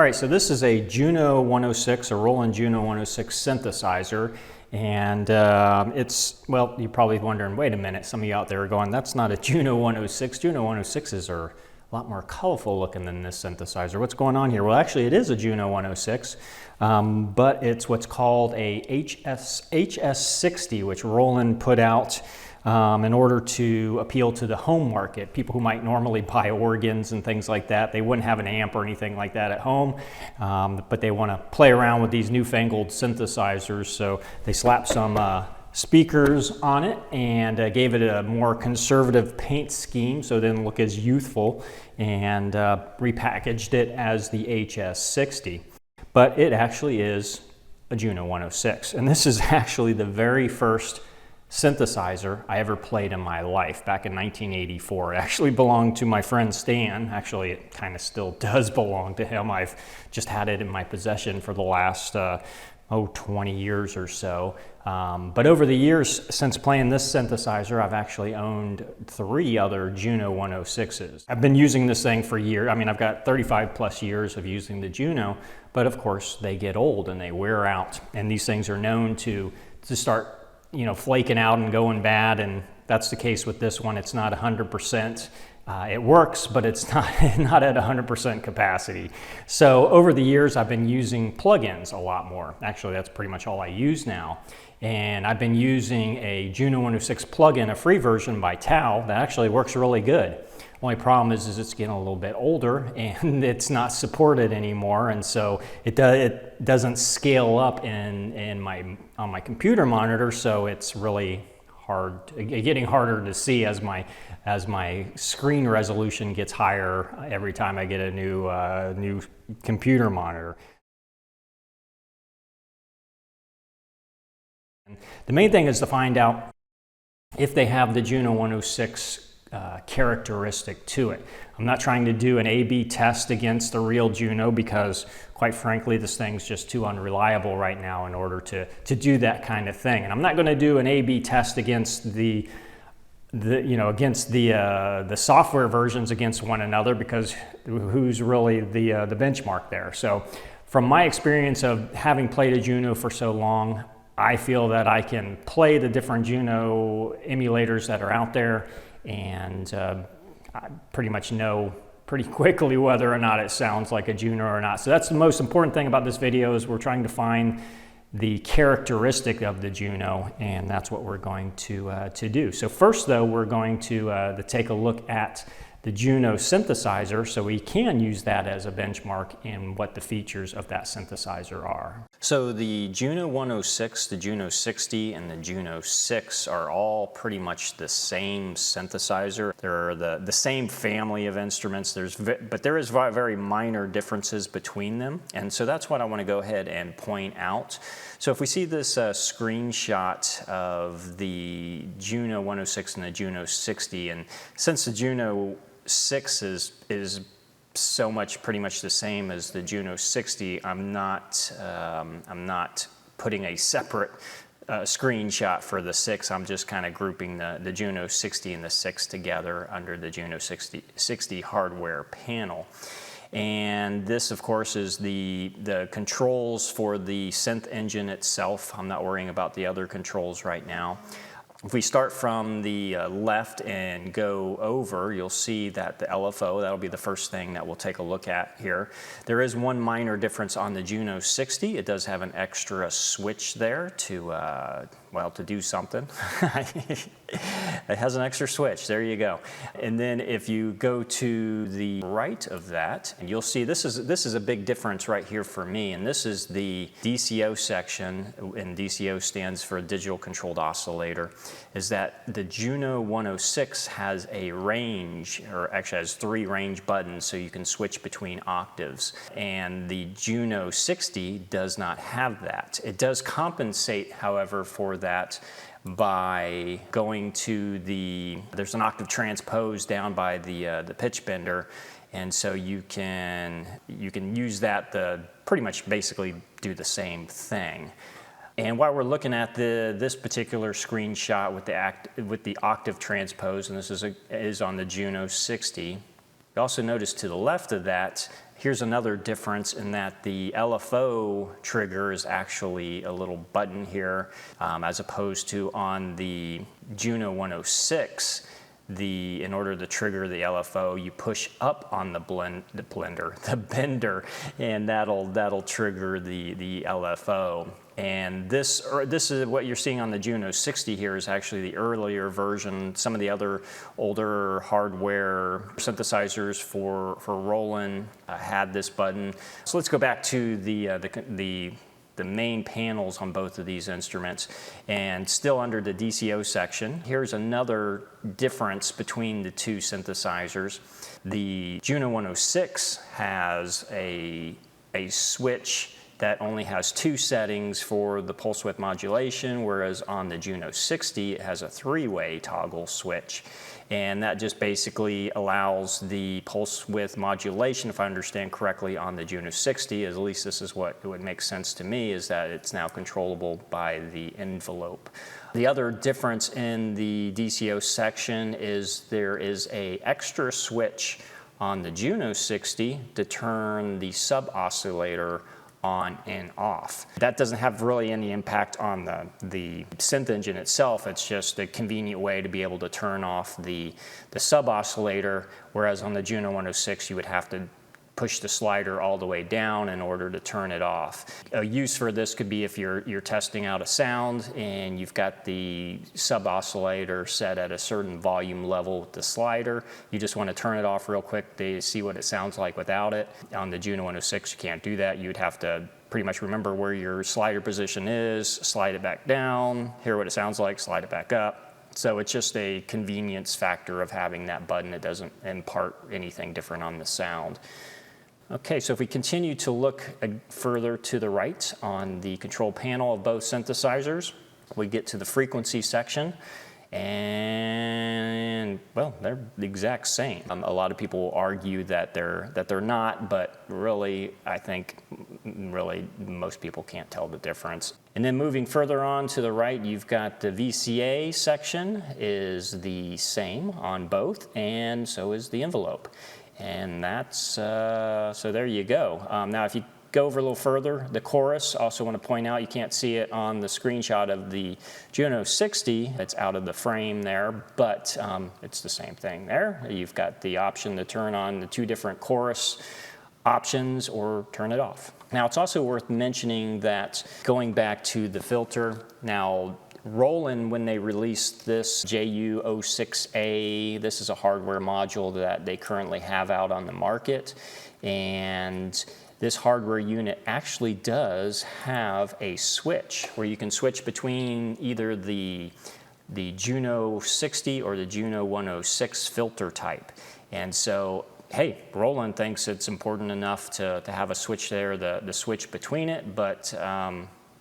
All right, so this is a Juno 106, a Roland Juno 106 synthesizer. And well, you're probably wondering, wait a minute, some of you out there are going, that's not a Juno 106. Juno 106s are a lot more colorful looking than this synthesizer. What's going on here? Well, actually it is a Juno 106, but it's what's called a HS60, which Roland put out in order to appeal to the home market. People who might normally buy organs and things like that, they wouldn't have an amp or anything like that at home, but they want to play around with these newfangled synthesizers, so they slapped some speakers on it and gave it a more conservative paint scheme so it didn't look as youthful, and repackaged it as the HS60. But it actually is a Juno 106, and this is actually the very first synthesizer I ever played in my life back in 1984. It actually belonged to my friend Stan. Actually, it kind of still does belong to him. I've just had it in my possession for the last 20 years or so. But over the years since playing this synthesizer, I've actually owned 3 other Juno 106s. I've been using this thing for years. I mean, I've got 35 plus years of using the Juno, but of course they get old and they wear out, and these things are known to start flaking out and going bad, and that's the case with this one. It's not 100%. It works, but it's not at 100% capacity. So over the years, I've been using plugins a lot more. Actually, that's pretty much all I use now. And I've been using a Juno 106 plugin, a free version by TAL, that actually works really good. Only problem is it's getting a little bit older and it's not supported anymore, and so it doesn't scale up on my computer monitor, so it's really getting harder to see as my screen resolution gets higher every time I get a new computer monitor. The main thing is to find out if they have the Juno 106 characteristic to it. I'm not trying to do an A/B test against the real Juno, because quite frankly this thing's just too unreliable right now in order to do that kind of thing. And I'm not going to do an A/B test against the software versions against one another, because who's really the benchmark there. So from my experience of having played a Juno for so long, I feel that I can play the different Juno emulators that are out there, and I pretty much know pretty quickly whether or not it sounds like a Juno or not. So that's the most important thing about this video, is we're trying to find the characteristic of the Juno, and that's what we're going to do. So first though, we're going to take a look at the Juno synthesizer, so we can use that as a benchmark in what the features of that synthesizer are. So the Juno 106, the Juno 60, and the Juno 6 are all pretty much the same synthesizer. They're the same family of instruments, but there is very minor differences between them, and so that's what I want to go ahead and point out. So if we see this screenshot of the Juno 106 and the Juno 60, and since the Juno 6 is so much pretty much the same as the Juno 60, I'm not putting a separate screenshot for the 6. I'm just kind of grouping the Juno 60 and the 6 together under the Juno 60 hardware panel. And this, of course, is the controls for the synth engine itself. I'm not worrying about the other controls right now. If we start from the left and go over, you'll see that the LFO, that'll be the first thing that we'll take a look at here. There is one minor difference on the Juno 60. It does have an extra switch there to do something. It has an extra switch, there you go. And then if you go to the right of that, and you'll see this is a big difference right here for me, and this is the DCO section, and DCO stands for Digital Controlled Oscillator, is that the Juno 106 has a range, or actually has 3 range buttons, so you can switch between octaves, and the Juno 60 does not have that. It does compensate, however, for that by going to there's an octave transpose down by the pitch bender, and so you can use that to pretty much basically do the same thing. And while we're looking at this particular screenshot with the octave transpose, and this is on the Juno 60, You also notice to the left of that, here's another difference in that the LFO trigger is actually a little button here, as opposed to on the Juno 106. In order to trigger the LFO, you push up on the bender, and that'll trigger the LFO. And this is what you're seeing on the Juno 60 here is actually the earlier version. Some of the other older hardware synthesizers for Roland had this button. So let's go back to the main panels on both of these instruments, and still under the DCO section. Here's another difference between the two synthesizers. The Juno 106 has a switch that only has 2 settings for the pulse width modulation, whereas on the Juno 60 it has a 3-way toggle switch. And that just basically allows the pulse width modulation, if I understand correctly, on the Juno 60, at least this is what it would make sense to me, is that it's now controllable by the envelope. The other difference in the DCO section is there is an extra switch on the Juno 60 to turn the sub-oscillator on and off. That doesn't have really any impact on the synth engine itself. It's just a convenient way to be able to turn off the sub-oscillator, whereas on the Juno 106 you would have to push the slider all the way down in order to turn it off. A use for this could be if you're testing out a sound and you've got the sub-oscillator set at a certain volume level with the slider. You just want to turn it off real quick to see what it sounds like without it. On the Juno 106 you can't do that. You'd have to pretty much remember where your slider position is, slide it back down, hear what it sounds like, slide it back up. So it's just a convenience factor of having that button. It doesn't impart anything different on the sound. Okay, so if we continue to look further to the right on the control panel of both synthesizers, we get to the frequency section, and well, they're the exact same. A lot of people will argue that they're not, but really, I think really most people can't tell the difference. And then moving further on to the right, you've got the VCA section is the same on both, and so is the envelope. And that's, so there you go. Now if you go over a little further, the chorus, also want to point out, you can't see it on the screenshot of the Juno 60, it's out of the frame there, but it's the same thing there. You've got the option to turn on the 2 different chorus options or turn it off. Now it's also worth mentioning that going back to the filter, now Roland, when they released this JU-06A, this is a hardware module that they currently have out on the market, and this hardware unit actually does have a switch where you can switch between either the Juno 60 or the Juno 106 filter type. And so, hey, Roland thinks it's important enough to have a switch there, the switch between it, but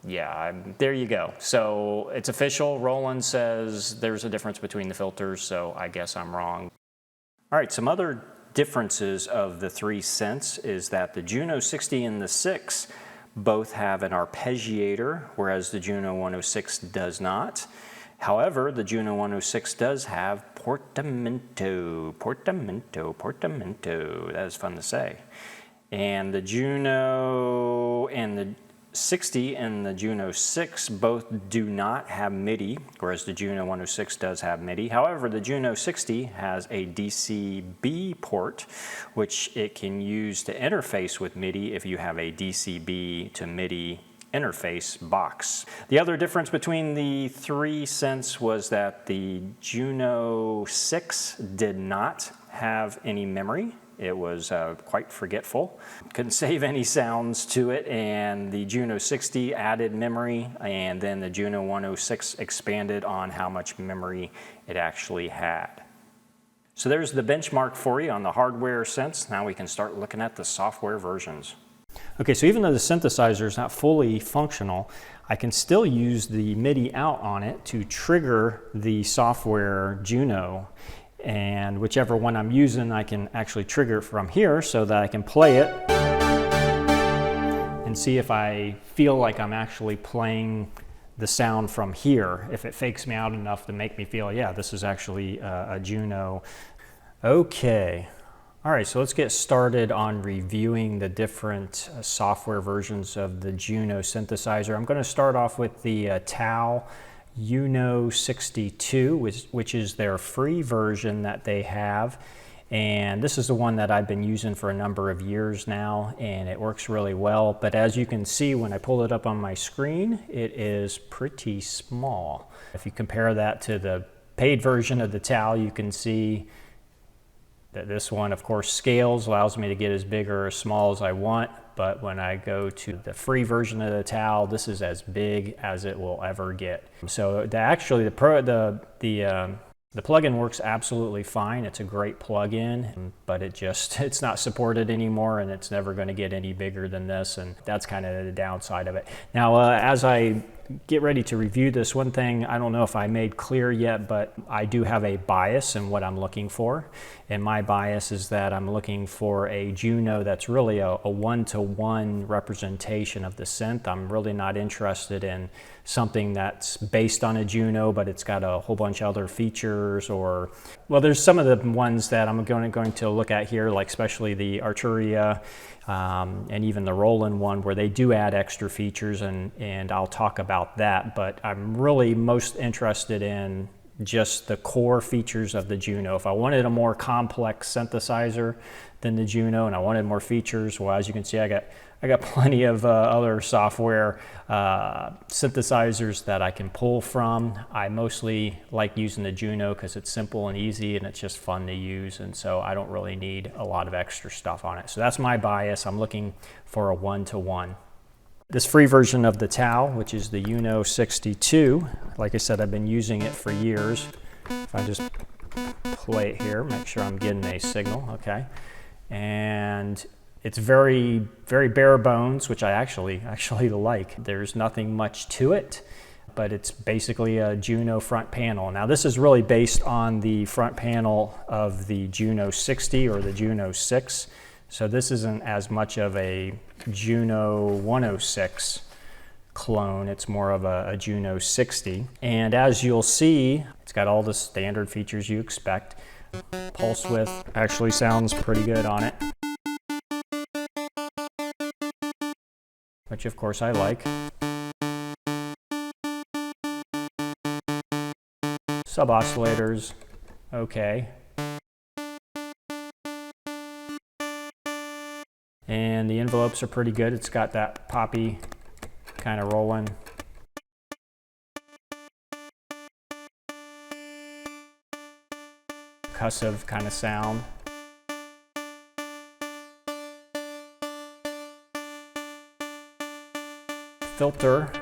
yeah, there you go. So it's official. Roland says there's a difference between the filters, so I guess I'm wrong. All right, some other differences of the 3 synths is that the Juno 60 and the 6 both have an arpeggiator, whereas the Juno 106 does not. However, the Juno 106 does have portamento. That is fun to say. And the Juno and the 60 and the Juno 6 both do not have MIDI, whereas the Juno 106 does have MIDI. However, the Juno 60 has a DCB port, which it can use to interface with MIDI if you have a DCB to MIDI interface box. The other difference between the 3 synths was that the Juno 6 did not have any memory. It was quite forgetful. Couldn't save any sounds to it, and the Juno 60 added memory, and then the Juno 106 expanded on how much memory it actually had. So there's the benchmark for you on the hardware synths. Now we can start looking at the software versions. Okay, so even though the synthesizer is not fully functional, I can still use the MIDI out on it to trigger the software Juno. And whichever one I'm using, I can actually trigger it from here so that I can play it and see if I feel like I'm actually playing the sound from here, if it fakes me out enough to make me feel, yeah, this is actually a Juno. Okay, All right, so let's get started on reviewing the different software versions of the Juno synthesizer. I'm going to start off with the TAL-U-NO-62, which is their free version that they have. And this is the one that I've been using for a number of years now, and it works really well. But as you can see, when I pull it up on my screen, it is pretty small. If you compare that to the paid version of the TAL, you can see that this one, of course, scales, allows me to get as big or as small as I want. But when I go to the free version of the TAL, this is as big as it will ever get. So actually, the plugin works absolutely fine. It's a great plugin, but it's not supported anymore, and it's never going to get any bigger than this, and that's kind of the downside of it. Now, as I get ready to review this, one thing I don't know if I made clear yet, but I do have a bias in what I'm looking for. And my bias is that I'm looking for a Juno that's really a one-to-one representation of the synth. I'm really not interested in something that's based on a Juno, but it's got a whole bunch of other features, or, well, there's some of the ones that I'm going to look at here, like especially the Arturia, and even the Roland one, where they do add extra features, and I'll talk about that. But I'm really most interested in just the core features of the Juno. If I wanted a more complex synthesizer than the Juno, and I wanted more features, well, as you can see, I got plenty of other software synthesizers that I can pull from. I mostly like using the Juno because it's simple and easy, and it's just fun to use, and so I don't really need a lot of extra stuff on it. So that's my bias. I'm looking for a one-to-one. This free version of the TAL, which is the U-NO-62, like I said, I've been using it for years. If I just play it here, make sure I'm getting a signal, okay. And it's very, very bare bones, which I actually like. There's nothing much to it, but it's basically a Juno front panel. Now, this is really based on the front panel of the Juno 60 or the Juno 6. So this isn't as much of a Juno 106 clone. It's more of a Juno 60. And as you'll see, it's got all the standard features you expect. Pulse width actually sounds pretty good on it, which of course I like. Sub-oscillators, okay. And the envelopes are pretty good. It's got that poppy kind of rolling. Percussive kind of sound. Filter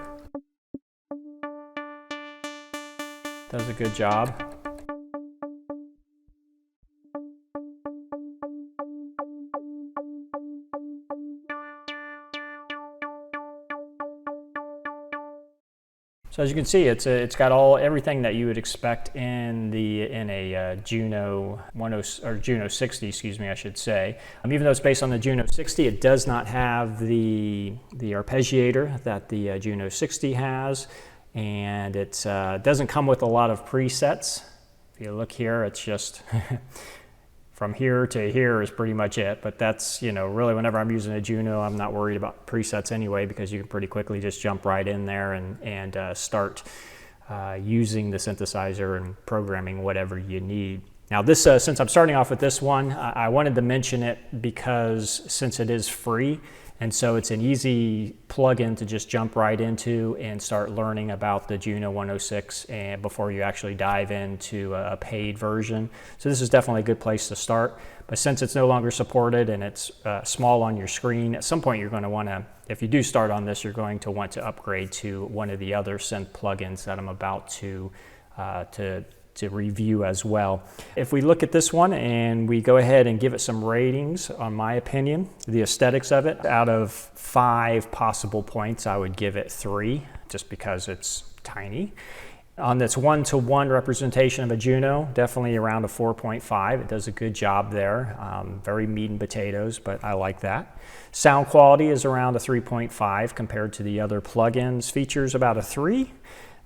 does a good job. So as you can see, it's got everything that you would expect in a Juno 10 or Juno 60, excuse me, I should say. Even though it's based on the Juno 60, it does not have the arpeggiator that the Juno 60 has, and it doesn't come with a lot of presets. If you look here, it's just from here to here is pretty much it. But that's, really whenever I'm using a Juno, I'm not worried about presets anyway, because you can pretty quickly just jump right in there and start using the synthesizer and programming whatever you need. Now this, since I'm starting off with this one, I wanted to mention it because since it is free, and so it's an easy plugin to just jump right into and start learning about the Juno 106 and before you actually dive into a paid version. So this is definitely a good place to start. But since it's no longer supported and it's small on your screen, at some point you're going to want to, if you do start on this, you're going to want to upgrade to one of the other synth plugins that I'm about to review as well. If we look at this one and we go ahead and give it some ratings, on my opinion, the aesthetics of it, out of 5 possible points, I would give it 3, just because it's tiny. On this one-to-one representation of a Juno, definitely around a 4.5. It does a good job there. Very meat and potatoes, but I like that. Sound quality is around a 3.5 compared to the other plugins. Features about a 3.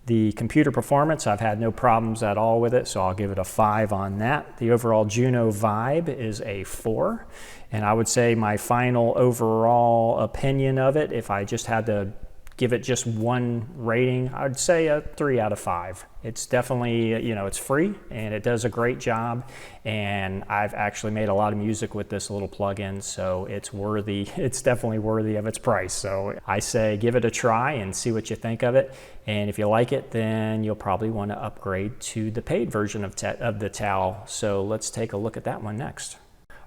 The computer performance, I've had no problems at all with it, so I'll give it a 5 on that. The overall Juno vibe is a 4. And I would say my final overall opinion of it, if I just had to give it just one rating, I'd say a 3 out of 5. It's definitely, you know, it's free and it does a great job. And I've actually made a lot of music with this little plugin, so it's worthy. It's definitely worthy of its price. So I say give it a try and see what you think of it. And if you like it, then you'll probably want to upgrade to the paid version of the TAL. So let's take a look at that one next.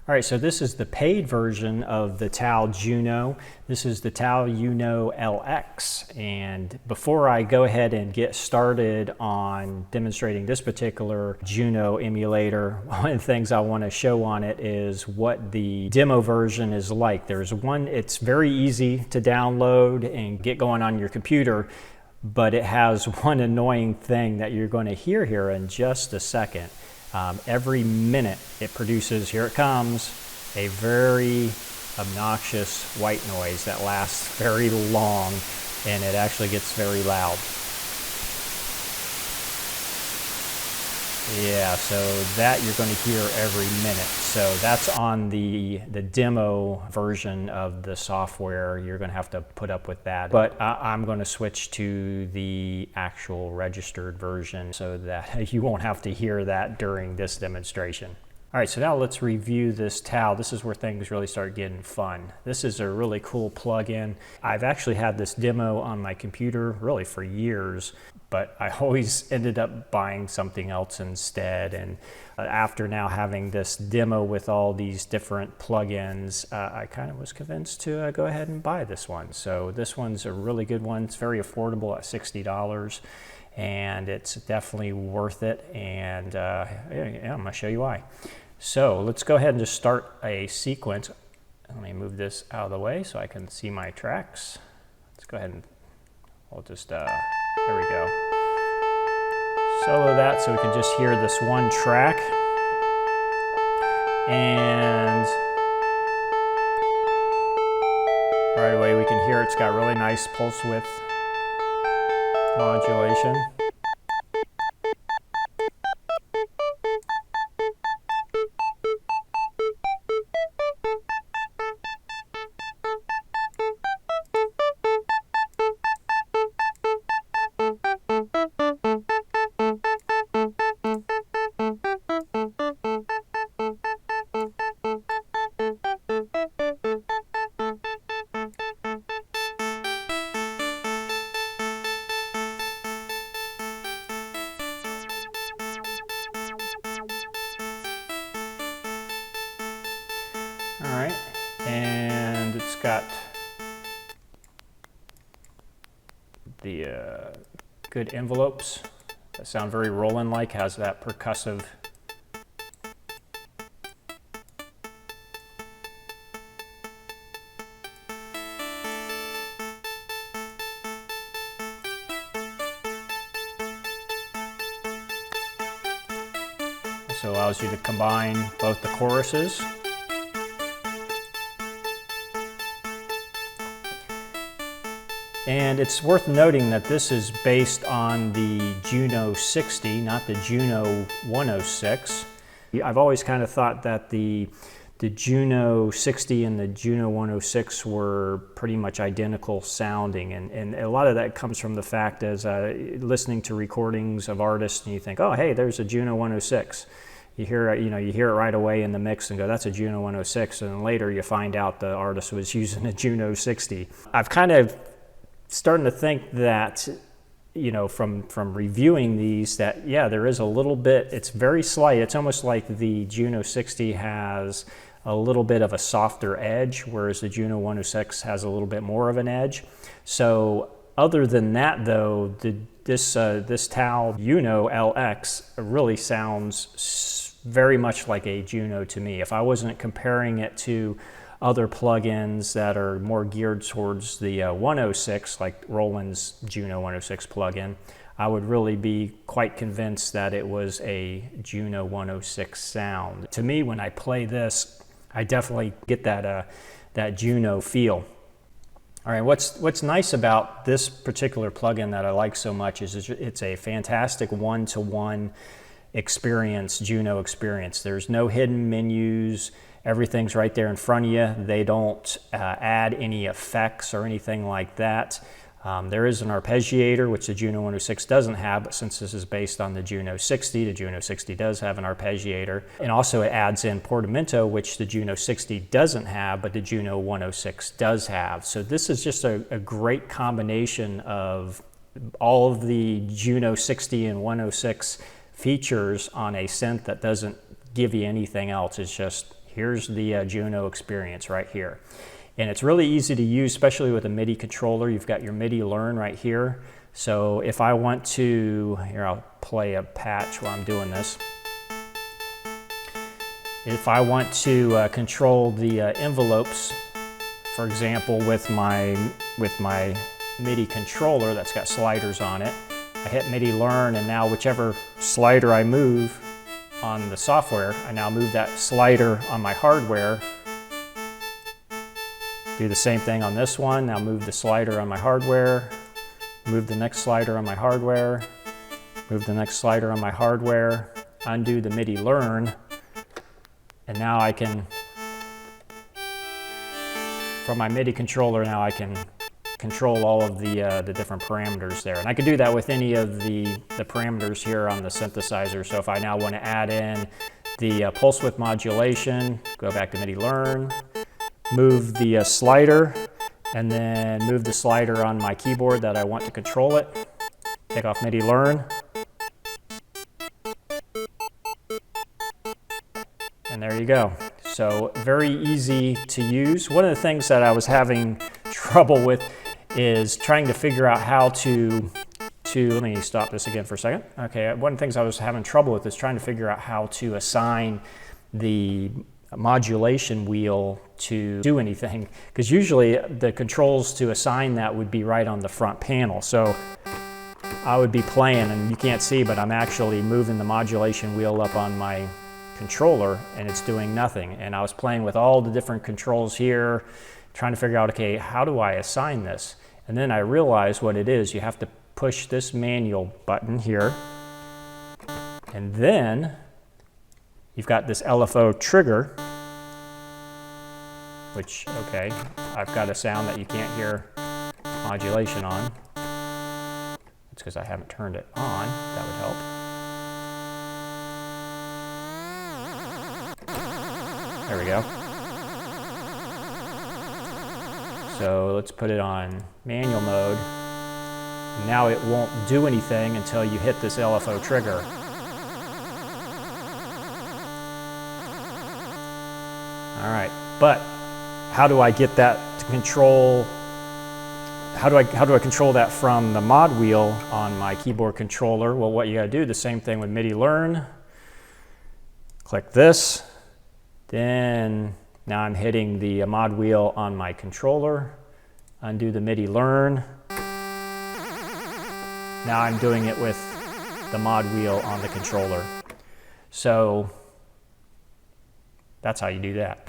All right, so this is the paid version of the TAL-Juno. This is the TAL-U-NO-LX. And before I go ahead and get started on demonstrating this particular Juno emulator, one of the things I want to show on it is what the demo version is like. There's one, it's very easy to download and get going on your computer, but it has one annoying thing that you're going to hear here in just a second. Every minute it produces, here it comes, a very obnoxious white noise that lasts very long, and it actually gets very loud. Yeah, so that you're going to hear every minute. So that's on the demo version of the software. You're going to have to put up with that. But I'm going to switch to the actual registered version so that you won't have to hear that during this demonstration. All right, so now let's review this TAL. This is where things really start getting fun. This is a really cool plugin. I've actually had this demo on my computer really for years, but I always ended up buying something else instead. And after now having this demo with all these different plugins, I kind of was convinced to go ahead and buy this one. So this one's a really good one. It's very affordable at $60. And it's definitely worth it, and yeah, I'm going to show you why. So let's go ahead and just start a sequence. Let me move this out of the way so I can see my tracks. Let's go ahead and I'll just, there we go. Solo that so we can just hear this one track. And right away we can hear it's got really nice pulse width modulation. All right, and it's got the good envelopes that sound very Roland-like, has that percussive. Also allows you to combine both the choruses. And it's worth noting that this is based on the Juno 60, not the Juno 106. I've always kind of thought that the Juno 60 and the Juno 106 were pretty much identical sounding, and a lot of that comes from the fact as listening to recordings of artists and you think, oh hey, there's a Juno 106. You hear it, you hear it right away in the mix and go, that's a Juno 106, and then later you find out the artist was using a Juno 60. I've kind of starting to think that, from reviewing these, that yeah, there is a little bit, it's very slight. It's almost like the Juno 60 has a little bit of a softer edge, whereas the Juno 106 has a little bit more of an edge. So other than that though, this TAL-U-NO-LX really sounds very much like a Juno to me. If I wasn't comparing it to other plugins that are more geared towards the 106, like Roland's Juno 106 plugin, I would really be quite convinced that it was a Juno 106 sound. To me, when I play this, I definitely get that Juno feel. All right, what's nice about this particular plugin that I like so much is it's a fantastic one-to-one experience, Juno experience. There's no hidden menus. Everything's right there in front of you. They don't add any effects or anything like that. There is an arpeggiator, which the Juno 106 doesn't have, but since this is based on the Juno 60, the Juno 60 does have an arpeggiator. And also it adds in portamento, which the Juno 60 doesn't have, but the Juno 106 does have. So this is just a great combination of all of the Juno 60 and 106 features on a synth that doesn't give you anything else. It's just, here's the Juno experience right here. And it's really easy to use, especially with a MIDI controller. You've got your MIDI learn right here. So if I want to, here I'll play a patch while I'm doing this. If I want to control the envelopes, for example, with my MIDI controller that's got sliders on it, I hit MIDI learn, and now whichever slider I move on the software, I now move that slider on my hardware. Do the same thing on this one. Now move the slider on my hardware, move the next slider on my hardware, move the next slider on my hardware, undo the MIDI learn, and now I can, from my MIDI controller, now I can control all of the different parameters there. And I can do that with any of the parameters here on the synthesizer. So if I now want to add in the pulse width modulation, go back to MIDI learn, move the slider, and then move the slider on my keyboard that I want to control it. Take off MIDI learn. And there you go. So very easy to use. One of the things that I was having trouble with is trying to figure out how to let me stop this again for a second. Okay, one of the things I was having trouble with is trying to figure out how to assign the modulation wheel to do anything, because usually the controls to assign that would be right on the front panel. So I would be playing, and you can't see, but I'm actually moving the modulation wheel up on my controller and it's doing nothing. And I was playing with all the different controls here, trying to figure out, okay, how do I assign this? And then I realized what it is. You have to push this manual button here, and then you've got this LFO trigger, which, okay, I've got a sound that you can't hear modulation on. It's because I haven't turned it on. That would help. There we go. So let's put it on manual mode. Now it won't do anything until you hit this LFO trigger. All right, but how do I get that to control? How do I control that from the mod wheel on my keyboard controller? Well, what you gotta do, the same thing with MIDI learn. Click this, then now I'm hitting the mod wheel on my controller. Undo the MIDI learn. Now I'm doing it with the mod wheel on the controller. So that's how you do that.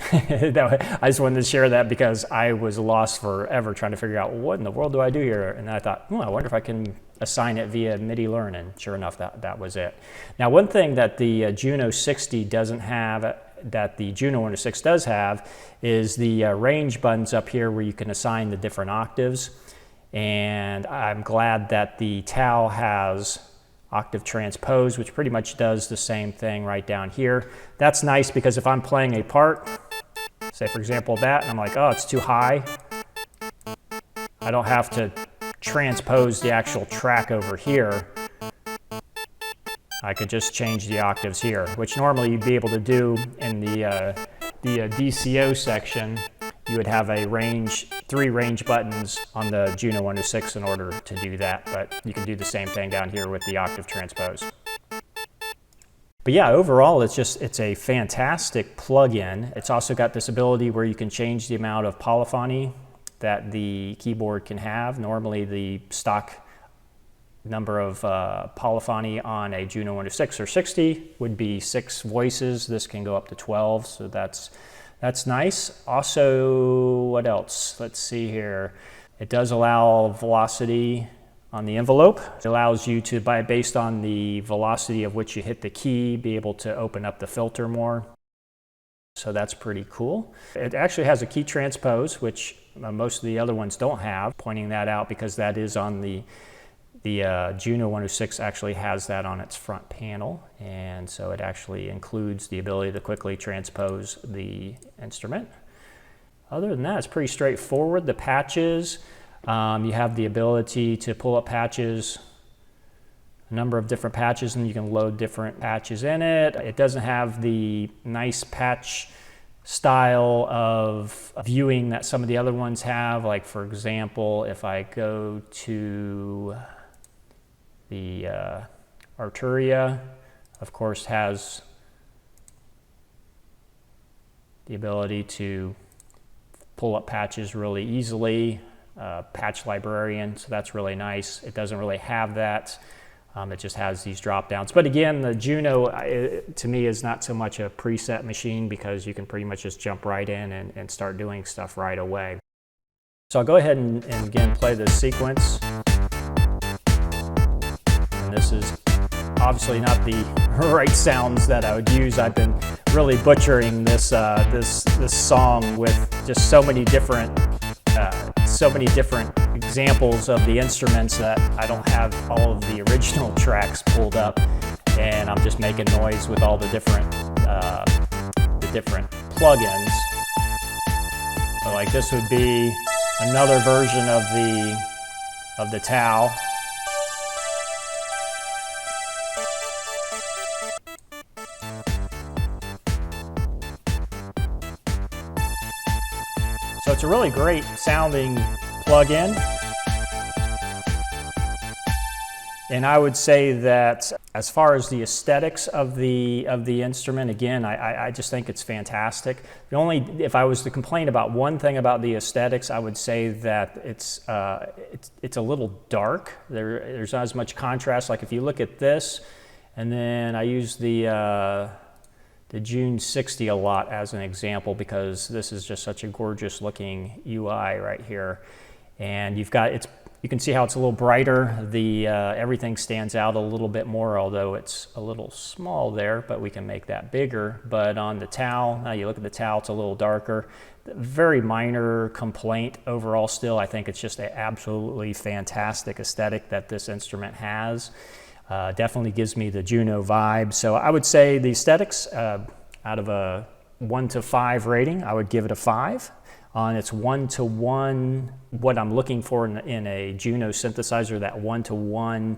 I just wanted to share that because I was lost forever trying to figure out what in the world do I do here. And I thought, I wonder if I can assign it via MIDI learn, and sure enough, that was it. Now, one thing that the Juno 60 doesn't have that the Juno 106 does have is the range buttons up here where you can assign the different octaves. And I'm glad that the TAL has octave transpose, which pretty much does the same thing right down here. That's nice because if I'm playing a part, say for example that, and I'm like, oh, it's too high, I don't have to transpose the actual track over here. I could just change the octaves here, which normally you'd be able to do in the DCO section. You would have a three range buttons on the Juno 106 in order to do that, but you can do the same thing down here with the octave transpose. But yeah, overall, it's a fantastic plugin. It's also got this ability where you can change the amount of polyphony that the keyboard can have. Normally, the stock number of polyphony on a Juno 106 or 60 would be 6 voices. This can go up to 12, so that's nice. Also, what else? Let's see here. It does allow velocity on the envelope. It allows you to, based on the velocity of which you hit the key, be able to open up the filter more. So that's pretty cool. It actually has a key transpose, which most of the other ones don't have. Pointing that out because that is on the Juno 106 actually has that on its front panel, and so it actually includes the ability to quickly transpose the instrument. Other than that, it's pretty straightforward. The patches, you have the ability to pull up patches, a number of different patches, and you can load different patches in it. It doesn't have the nice patch style of viewing that some of the other ones have. Like for example, if I go to the Arturia, of course, has the ability to pull up patches really easily, patch librarian, so that's really nice. It doesn't really have that. It just has these drop downs. But again, the Juno, to me, is not so much a preset machine because you can pretty much just jump right in and start doing stuff right away. So I'll go ahead and again play this sequence. And this is obviously not the right sounds that I would use. I've been really butchering this this song with just so many different examples of the instruments that I don't have all of the original tracks pulled up, and I'm just making noise with all the different plugins. So like this would be another version of the TAL. So it's a really great sounding plug-in. And I would say that as far as the aesthetics of the instrument, again, I just think it's fantastic. If I was to complain about one thing about the aesthetics, I would say that it's a little dark. There's not as much contrast. Like if you look at this, and then I use the June 60 a lot as an example because this is just such a gorgeous looking UI right here. And you can see how it's a little brighter. Everything stands out a little bit more, although it's a little small there, but we can make that bigger. But on the TAL, now you look at the TAL, it's a little darker. Very minor complaint overall still. I think it's just an absolutely fantastic aesthetic that this instrument has. Definitely gives me the Juno vibe. So I would say the aesthetics, out of a 1 to 5 rating, I would give it a 5. On its 1-to-1, what I'm looking for in a Juno synthesizer, that 1-to-1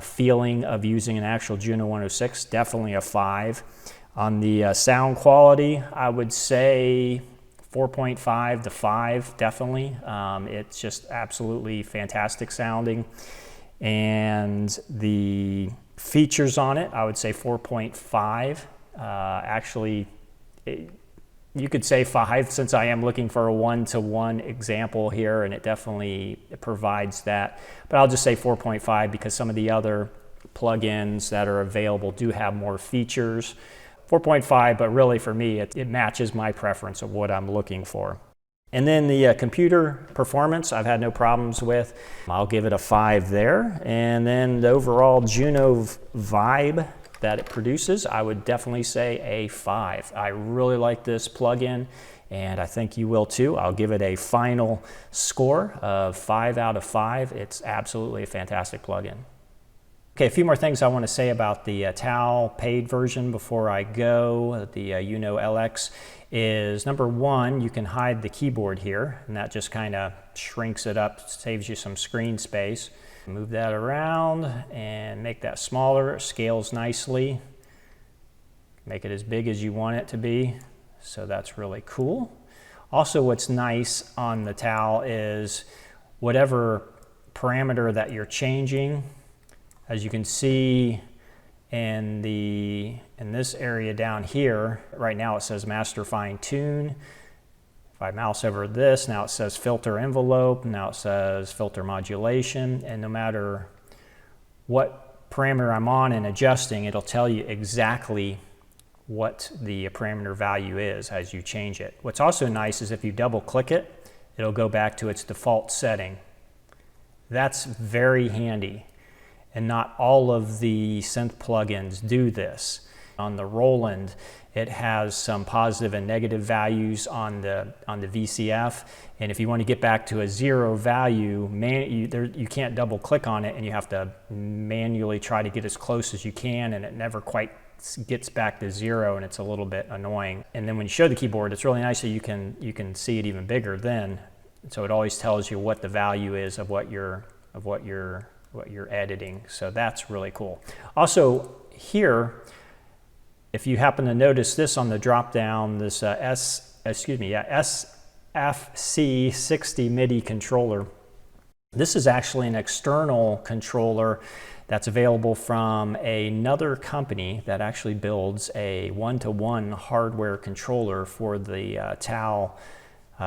feeling of using an actual Juno 106, definitely a 5. On the sound quality, I would say 4.5 to 5, definitely. It's just absolutely fantastic sounding. And the features on it, I would say 4.5. Actually, you could say 5 since I am looking for a 1-to-1 example here, and it definitely provides that. But I'll just say 4.5 because some of the other plugins that are available do have more features. 4.5, but really for me, it matches my preference of what I'm looking for. And then the computer performance, I've had no problems with. I'll give it a 5 there. And then the overall Juno vibe that it produces, I would definitely say a 5. I really like this plugin, and I think you will too. I'll give it a final score of 5 out of 5. It's absolutely a fantastic plugin. Okay, a few more things I want to say about the TAL paid version before I go. The U-NO-LX is, number one, you can hide the keyboard here, and that just kind of shrinks it up, saves you some screen space. Move that around and make that smaller. It scales nicely. Make it as big as you want it to be, so that's really cool. Also, what's nice on the TAL is whatever parameter that you're changing, as you can see in this area down here, right now it says master fine tune. If I mouse over this, now it says filter envelope, now it says filter modulation, and no matter what parameter I'm on and adjusting, it'll tell you exactly what the parameter value is as you change it. What's also nice is if you double click it, it'll go back to its default setting. That's very handy, and not all of the synth plugins do this. On the Roland, it has some positive and negative values on the VCF, and if you want to get back to a 0 value, you can't double click on it, and you have to manually try to get as close as you can, and it never quite gets back to 0, and it's a little bit annoying. And then when you show the keyboard, it's really nice that you can see it even bigger then, so it always tells you what the value is of what you're editing. So that's really cool. Also here, if you happen to notice this on the drop down, this SFC60 MIDI controller, this is actually an external controller that's available from another company that actually builds a one-to-one hardware controller for the TAL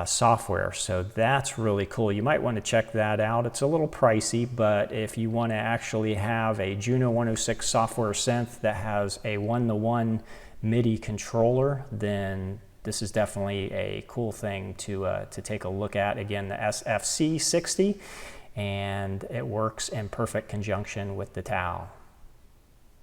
software. So that's really cool. You might want to check that out. It's a little pricey, but if you want to actually have a Juno 106 software synth that has a one-to-one MIDI controller, then this is definitely a cool thing to take a look at. Again, the SFC60, and it works in perfect conjunction with the TAL.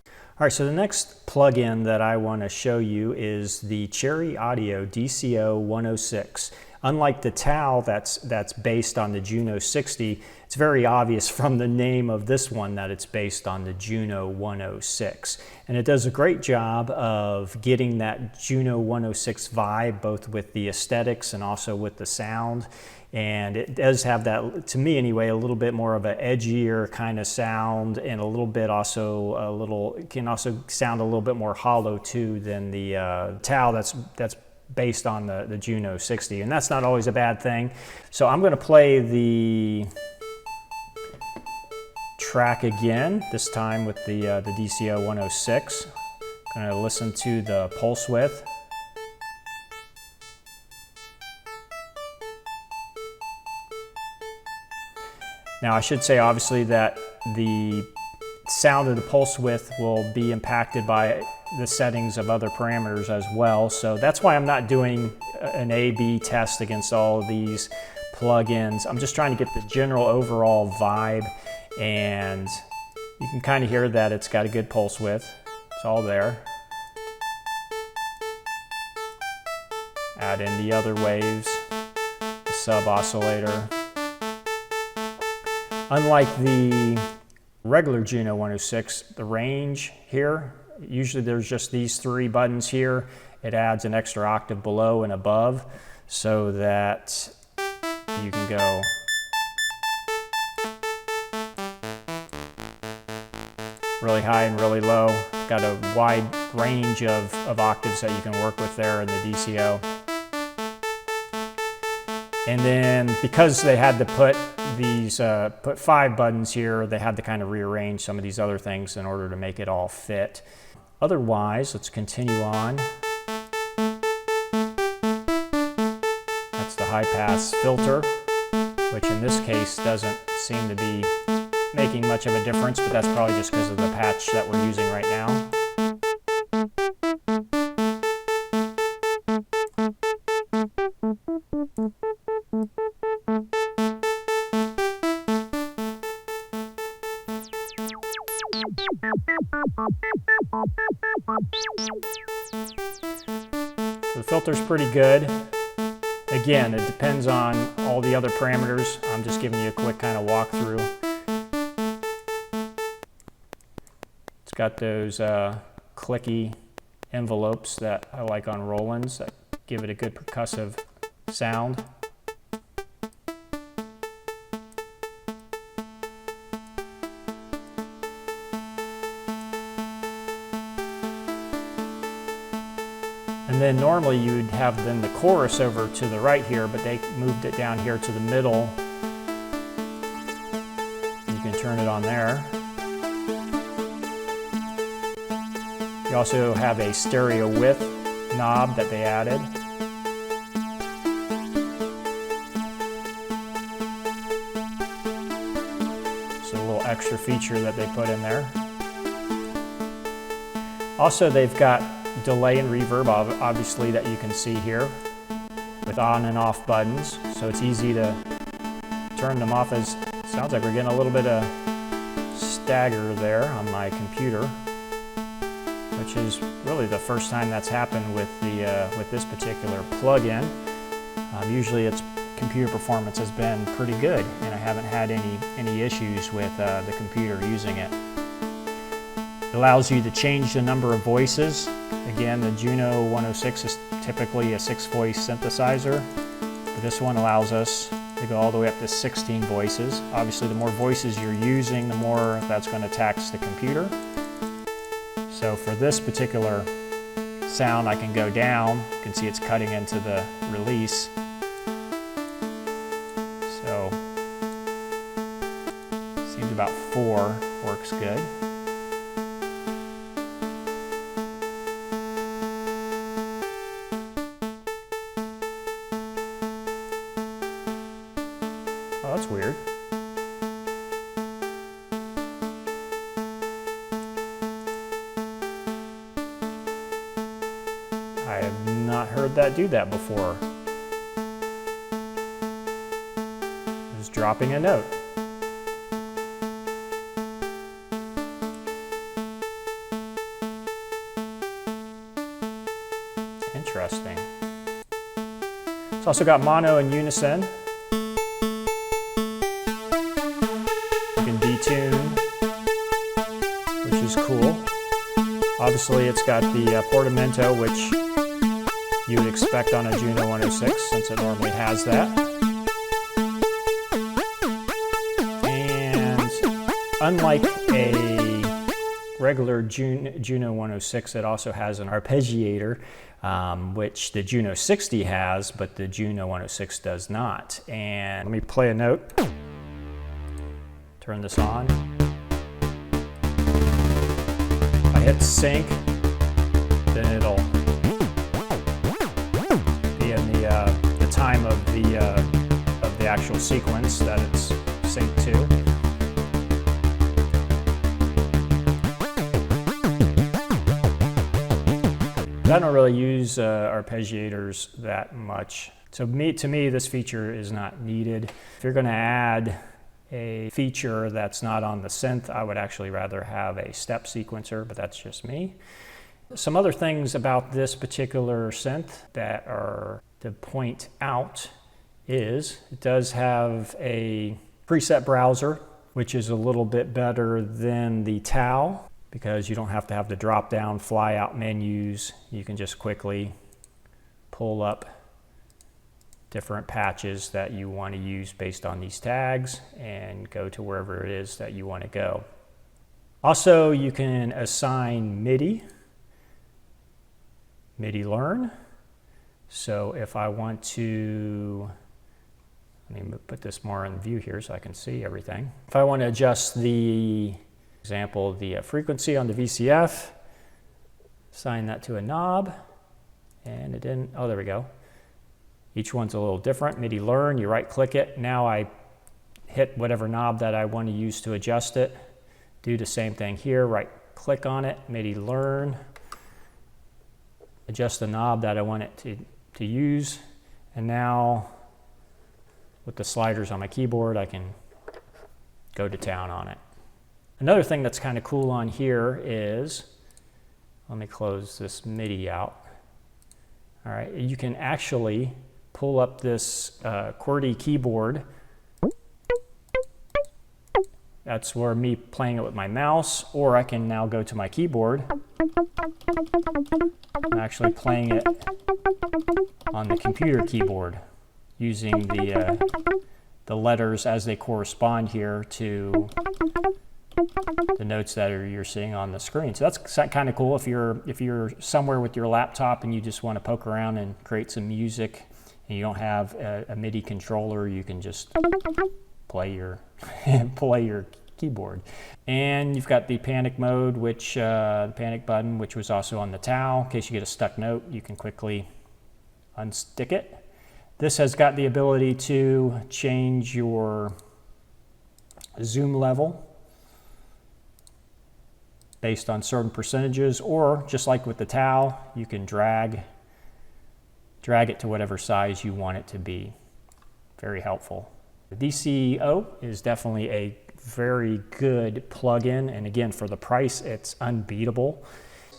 All right, so the next plugin that I want to show you is the Cherry Audio DCO 106. Unlike the TAL that's based on the Juno 60, it's very obvious from the name of this one that it's based on the Juno 106. And it does a great job of getting that Juno 106 vibe, both with the aesthetics and also with the sound. And it does have that, to me anyway, a little bit more of an edgier kind of sound, and a little bit also it can also sound a little bit more hollow too than the TAL that's based on the Juno 60, and that's not always a bad thing. So I'm going to play the track again, this time with the DCO 106. I'm going to listen to the pulse width. Now I should say obviously that the sound of the pulse width will be impacted by the settings of other parameters as well. So that's why I'm not doing an A/B test against all of these plugins. I'm just trying to get the general overall vibe, and you can kind of hear that it's got a good pulse width. It's all there. Add in the other waves, the sub oscillator. Unlike the regular Juno 106, the range here, usually there's just these 3 buttons here. It adds an extra octave below and above so that you can go really high and really low. Got a wide range of octaves that you can work with there in the DCO. And then because they had to put these, put 5 buttons here, they had to kind of rearrange some of these other things in order to make it all fit. Otherwise, let's continue on. That's the high pass filter, which in this case doesn't seem to be making much of a difference, but that's probably just because of the patch that we're using right now. So the filter's pretty good. Again, it depends on all the other parameters. I'm just giving you a quick kind of walkthrough. It's got those clicky envelopes that I like on Rolands that give it a good percussive sound. And then normally you would have then the chorus over to the right here, but they moved it down here to the middle. You can turn it on there. You also have a stereo width knob that they added. It's a little extra feature that they put in there. Also, they've got delay and reverb, obviously, that you can see here with with on and off buttons, so it's easy to turn them off. As sounds like we're getting a little bit of stagger there on my computer, which is really the first time that's happened with the with this particular plugin. Usually its computer performance has been pretty good, and I haven't had any issues with the computer using it. It allows you to change the number of voices. Again, the Juno 106 is typically a 6-voice synthesizer, but this one allows us to go all the way up to 16 voices. Obviously, the more voices you're using, the more that's going to tax the computer. So for this particular sound, I can go down. You can see it's cutting into the release. So seems about 4 works good. Oh, that's weird. I have not heard that do that before. Just dropping a note. Interesting. It's also got mono and unison. You can detune, which is cool. Obviously, it's got the portamento, which you would expect on a Juno 106, since it normally has that. And unlike a regular Juno 106, it also has an arpeggiator, which the Juno 60 has, but the Juno 106 does not. And let me play a note. Turn this on. If I hit sync, then it'll be in the time of the actual sequence that it's synced to. I don't really use arpeggiators that much. So to me, this feature is not needed. If you're going to add a feature that's not on the synth, I would actually rather have a step sequencer, but that's just me. Some other things about this particular synth that are to point out is it does have a preset browser, which is a little bit better than the TAL, because you don't have to have the drop-down fly-out menus. You can just quickly pull up different patches that you want to use based on these tags and go to wherever it is that you want to go. Also, you can assign MIDI learn. So if I want to, let me put this more in view here so I can see everything. If I want to adjust the frequency on the VCF, assign that to a knob, and it didn't, oh, there we go. Each one's a little different. MIDI learn, you right click it. Now I hit whatever knob that I want to use to adjust it. Do the same thing here, right click on it, MIDI learn, adjust the knob that I want it to use. And now with the sliders on my keyboard, I can go to town on it. Another thing that's kind of cool on here is, let me close this MIDI out. All right, you can actually pull up this QWERTY keyboard. That's where me playing it with my mouse, or I can now go to my keyboard. I'm actually playing it on the computer keyboard using the letters as they correspond here to the notes that you're seeing on the screen. So that's kind of cool if you're somewhere with your laptop and you just want to poke around and create some music and you don't have a MIDI controller, you can just play your keyboard. And you've got the panic mode, which the panic button, which was also on the TAL. In case you get a stuck note, you can quickly unstick it. This has got the ability to change your zoom level based on certain percentages, or just like with the TAL, you can drag drag it to whatever size you want it to be. Very helpful. The DCO is definitely a very good plugin, and again, for the price, it's unbeatable.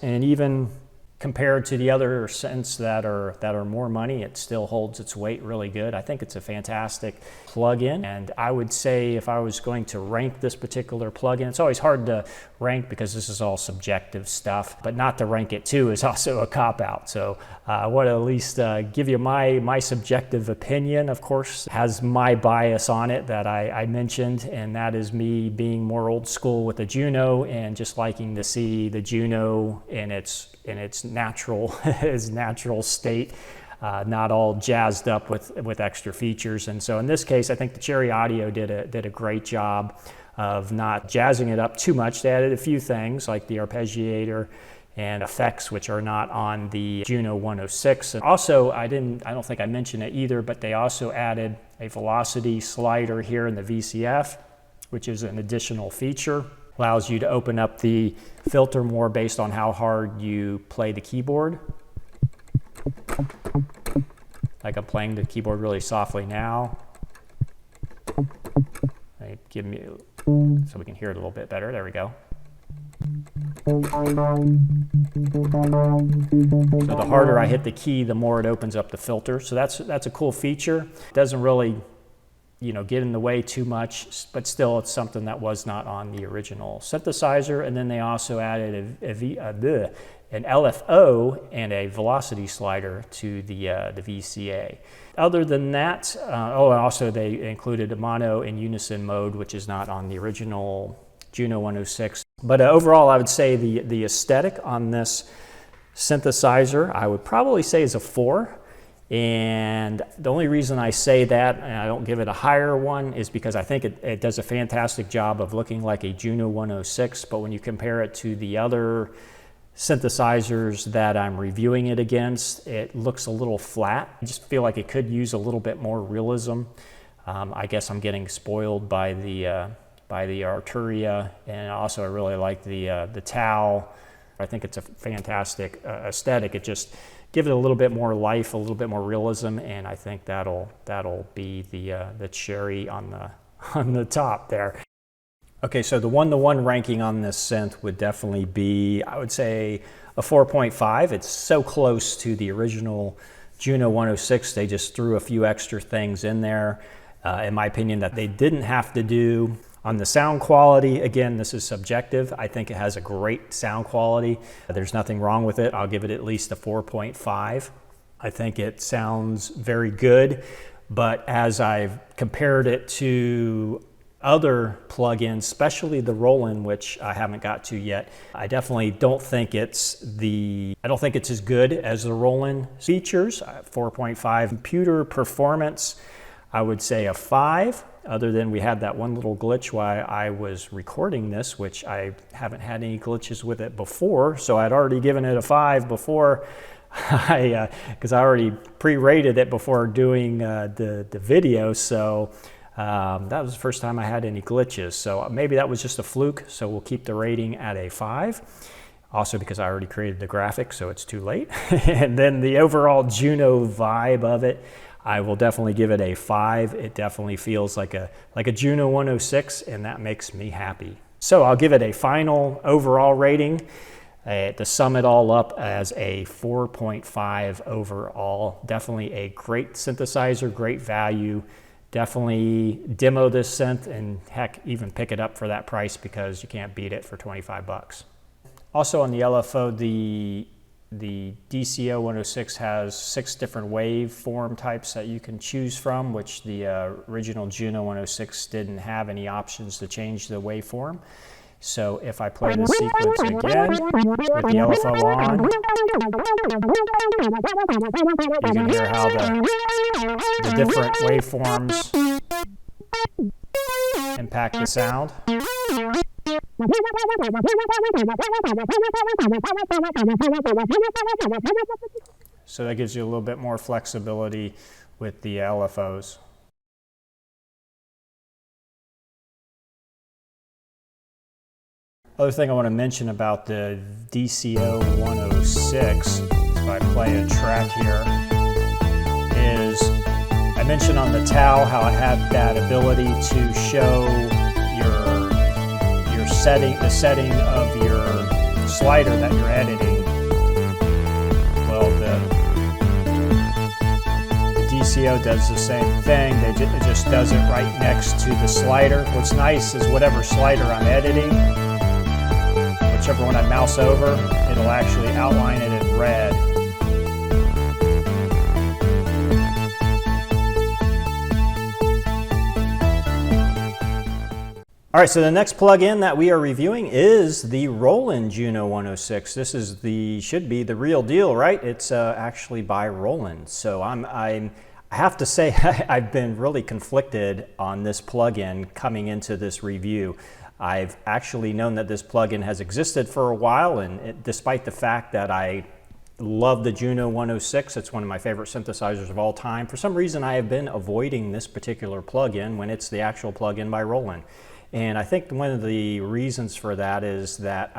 And even compared to the other synths that are more money, it still holds its weight really good. I think it's a fantastic plugin, and I would say if I was going to rank this particular plugin, it's always hard to rank because this is all subjective stuff, but not to rank it too is also a cop-out. So I want to at least give you my subjective opinion. Of course, has my bias on it that I mentioned, and that is me being more old school with the Juno and just liking to see the Juno in its natural state, not all jazzed up with extra features. And so in this case, I think the Cherry Audio did a great job of not jazzing it up too much. They added a few things like the arpeggiator and effects, which are not on the Juno 106. And also, I don't think I mentioned it either, but they also added a velocity slider here in the VCF, which is an additional feature. Allows you to open up the filter more based on how hard you play the keyboard. Like I'm playing the keyboard really softly now. Give me, so we can hear it a little bit better. There we go. So the harder I hit the key, the more it opens up the filter. So that's a cool feature. It doesn't really, get in the way too much, but still it's something that was not on the original synthesizer. And then they also added an LFO and a velocity slider to the VCA. Other than that, and also they included a mono and unison mode, which is not on the original Juno 106. But overall, I would say the aesthetic on this synthesizer, I would probably say is a 4. And the only reason I say that, and I don't give it a higher one, is because I think it does a fantastic job of looking like a Juno 106, but when you compare it to the other synthesizers that I'm reviewing it against, it looks a little flat. I just feel like it could use a little bit more realism. I guess I'm getting spoiled by the Arturia, and also I really like the TAL. I think it's a fantastic aesthetic. It just give it a little bit more life, a little bit more realism, and I think that'll be the cherry on the top there. Okay, so the 1-to-1 ranking on this synth would definitely be, I would say, a 4.5. It's so close to the original Juno 106. They just threw a few extra things in there, in my opinion, that they didn't have to do. On the sound quality, again, this is subjective. I think it has a great sound quality. There's nothing wrong with it. I'll give it at least a 4.5. I think it sounds very good, but as I've compared it to other plugins, especially the Roland, which I haven't got to yet, I definitely don't think it's as good as the Roland features. 4.5. Computer performance, I would say a 5. Other than we had that one little glitch while I was recording this, which I haven't had any glitches with it before, so I'd already given it a 5 before, because I already pre-rated it before doing the video, so that was the first time I had any glitches. So maybe that was just a fluke, so we'll keep the rating at a 5. Also because I already created the graphic, so it's too late. And then the overall Juno vibe of it, I will definitely give it a 5. It definitely feels like a Juno 106, and that makes me happy. So I'll give it a final overall rating to sum it all up as a 4.5 overall. Definitely a great synthesizer, great value. Definitely demo this synth, and heck, even pick it up for that price because you can't beat it for 25 bucks. Also on the LFO, the DCO 106 has 6 different waveform types that you can choose from, which the original Juno 106 didn't have any options to change the waveform. So if I play this sequence again with the LFO on, you can hear how the different waveforms impact the sound. So that gives you a little bit more flexibility with the LFOs. Other thing I want to mention about the DCO 106 is if I play a track here, is I mentioned on the TAL how I had that ability to show your setting, the setting of your slider that you're editing. Well, the DCO does the same thing. It just does it right next to the slider. What's nice is whatever slider I'm editing, whichever one I mouse over, it'll actually outline it in red. All right, so the next plugin that we are reviewing is the Roland Juno 106. This is should be the real deal, right? It's actually by Roland. So I have to say I've been really conflicted on this plugin coming into this review. I've actually known that this plugin has existed for a while, and despite the fact that I love the Juno 106, it's one of my favorite synthesizers of all time, for some reason I have been avoiding this particular plugin when it's the actual plugin by Roland. And I think one of the reasons for that is that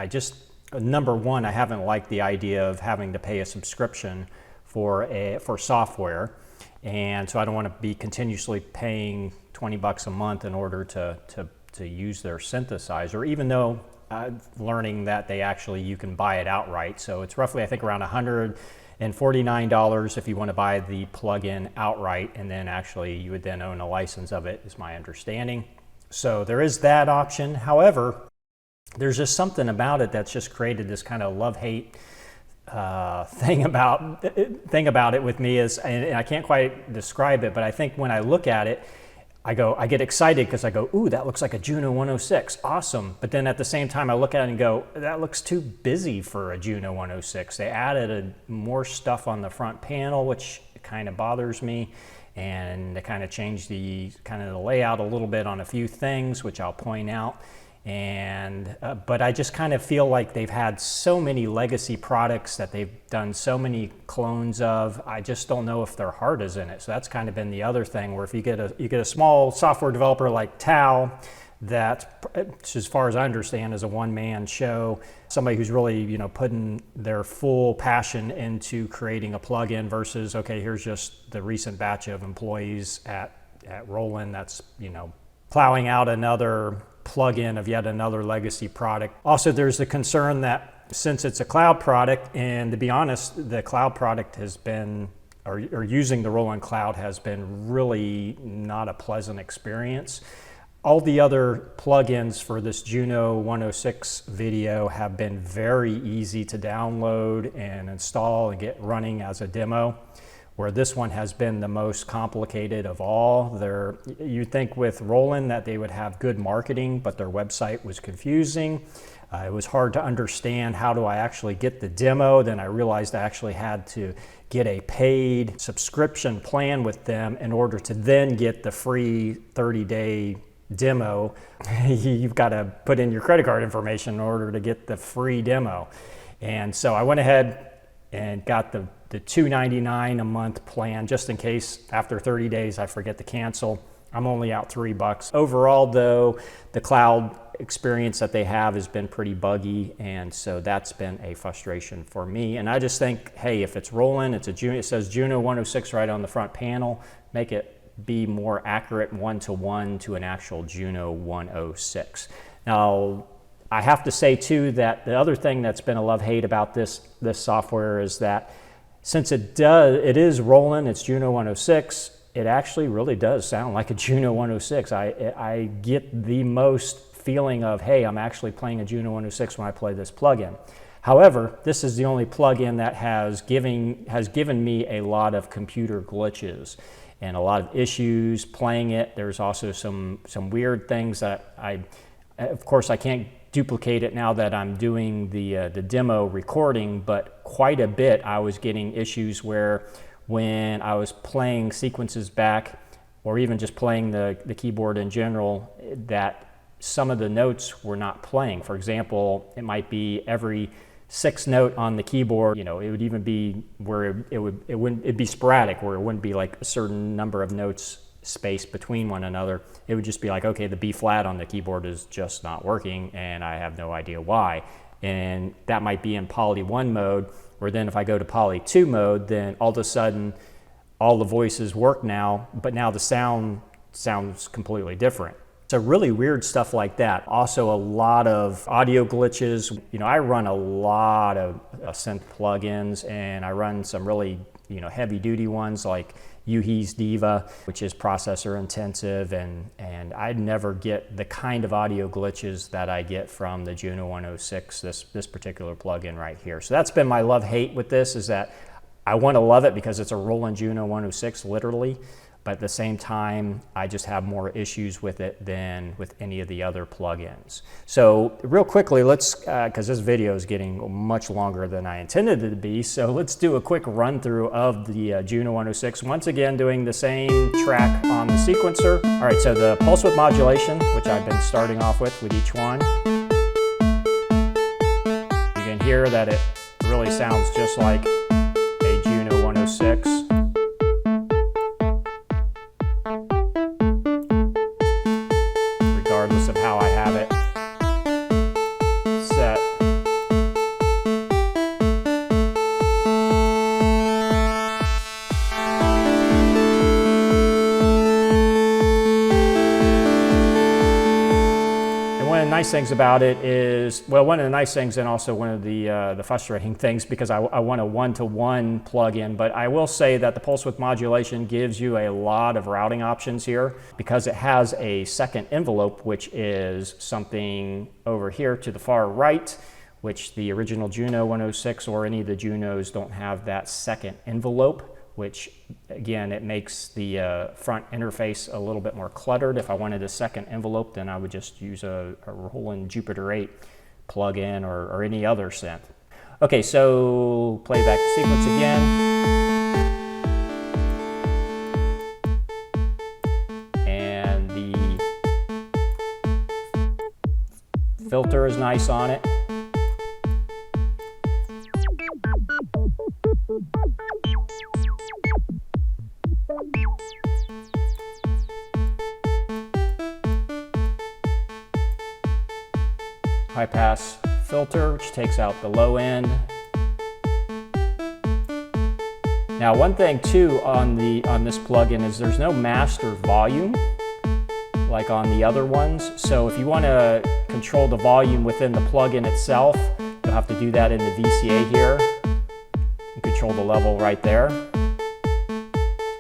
number one, I haven't liked the idea of having to pay a subscription for software. And so I don't want to be continuously paying 20 bucks a month in order to use their synthesizer, even though learning that you can buy it outright. So it's roughly, I think, around $149 if you want to buy the plugin outright, and then actually you would then own a license of it, is my understanding. So there is that option. However, there's just something about it that's just created this kind of love-hate thing about it with me, and I can't quite describe it, but I think when I look at it, I get excited because I go, ooh, that looks like a Juno 106, awesome. But then at the same time, I look at it and go, that looks too busy for a Juno 106. They added more stuff on the front panel, which kind of bothers me. And they kind of changed the layout a little bit on a few things, which I'll point out. And but I just kind of feel like they've had so many legacy products that they've done so many clones of. I just don't know if their heart is in it. So that's kind of been the other thing, where if you get a small software developer like TAL, that, as far as I understand, is a one-man show, somebody who's really putting their full passion into creating a plugin versus, okay, here's just the recent batch of employees at Roland that's plowing out another plugin of yet another legacy product. Also, there's the concern that since it's a cloud product, and to be honest, the cloud product has been, or using the Roland Cloud has been really not a pleasant experience. All the other plugins for this Juno 106 video have been very easy to download and install and get running as a demo, where this one has been the most complicated of all. You'd think with Roland that they would have good marketing, but their website was confusing. It was hard to understand, how do I actually get the demo? Then I realized I actually had to get a paid subscription plan with them in order to then get the free 30-day demo. You've got to put in your credit card information in order to get the free demo. And so I went ahead and got the $2.99 a month plan, just in case after 30 days I forget to cancel. I'm only out $3. Overall though, the cloud experience that they have has been pretty buggy, and so that's been a frustration for me. And I just think, hey, if it's Roland, it says Juno 106 right on the front panel, make it be more accurate one-to-one to an actual Juno 106. Now, I have to say too that the other thing that's been a love-hate about this software is that since it is Roland, it's Juno 106, it actually really does sound like a Juno 106. I get the most feeling of, hey, I'm actually playing a Juno 106 when I play this plugin. However, this is the only plugin that has given me a lot of computer glitches and a lot of issues playing it. There's also some weird things that of course I can't duplicate it now that I'm doing the demo recording, but quite a bit I was getting issues where when I was playing sequences back, or even just playing the keyboard in general, that some of the notes were not playing. For example, it might be every sixth note on the keyboard, it would even be where it'd be sporadic, where it wouldn't be like a certain number of notes spaced between one another. It would just be like, okay, the B flat on the keyboard is just not working, and I have no idea why. And that might be in poly 1 mode, or then if I go to poly 2 mode, then all of a sudden all the voices work now, but now the sound sounds completely different. So really weird stuff like that. Also a lot of audio glitches. You know, I run a lot of synth plugins, and I run some really, you know, heavy duty ones like Yuhi's Diva, which is processor intensive, and I'd never get the kind of audio glitches that I get from the Juno 106, this particular plugin right here. So that's been my love-hate with this, is that I want to love it because it's a Roland Juno 106, literally, but at the same time, I just have more issues with it than with any of the other plugins. So real quickly, let's, because this video is getting much longer than I intended it to be, so let's do a quick run through of the Juno 106. Once again, doing the same track on the sequencer. All right, so the pulse width modulation, which I've been starting off with each one. You can hear that it really sounds just like a Juno 106. Regardless of how I have it set. And one of the nice things about it is, well, one of the nice things and also one of the frustrating things, because I want a one-to-one plug-in, but I will say that the pulse width modulation gives you a lot of routing options here because it has a second envelope, which is something over here to the far right, which the original Juno 106 or any of the Junos don't have that second envelope, which again, it makes the front interface a little bit more cluttered. If I wanted a second envelope, then I would just use a Roland Jupiter 8 plug-in or any other synth. Okay, so play back the sequence again. And the filter is nice on it. High pass filter, which takes out the low end. Now, one thing too on this plugin is there's no master volume like on the other ones. So if you want to control the volume within the plugin itself, you'll have to do that in the VCA here and control the level right there.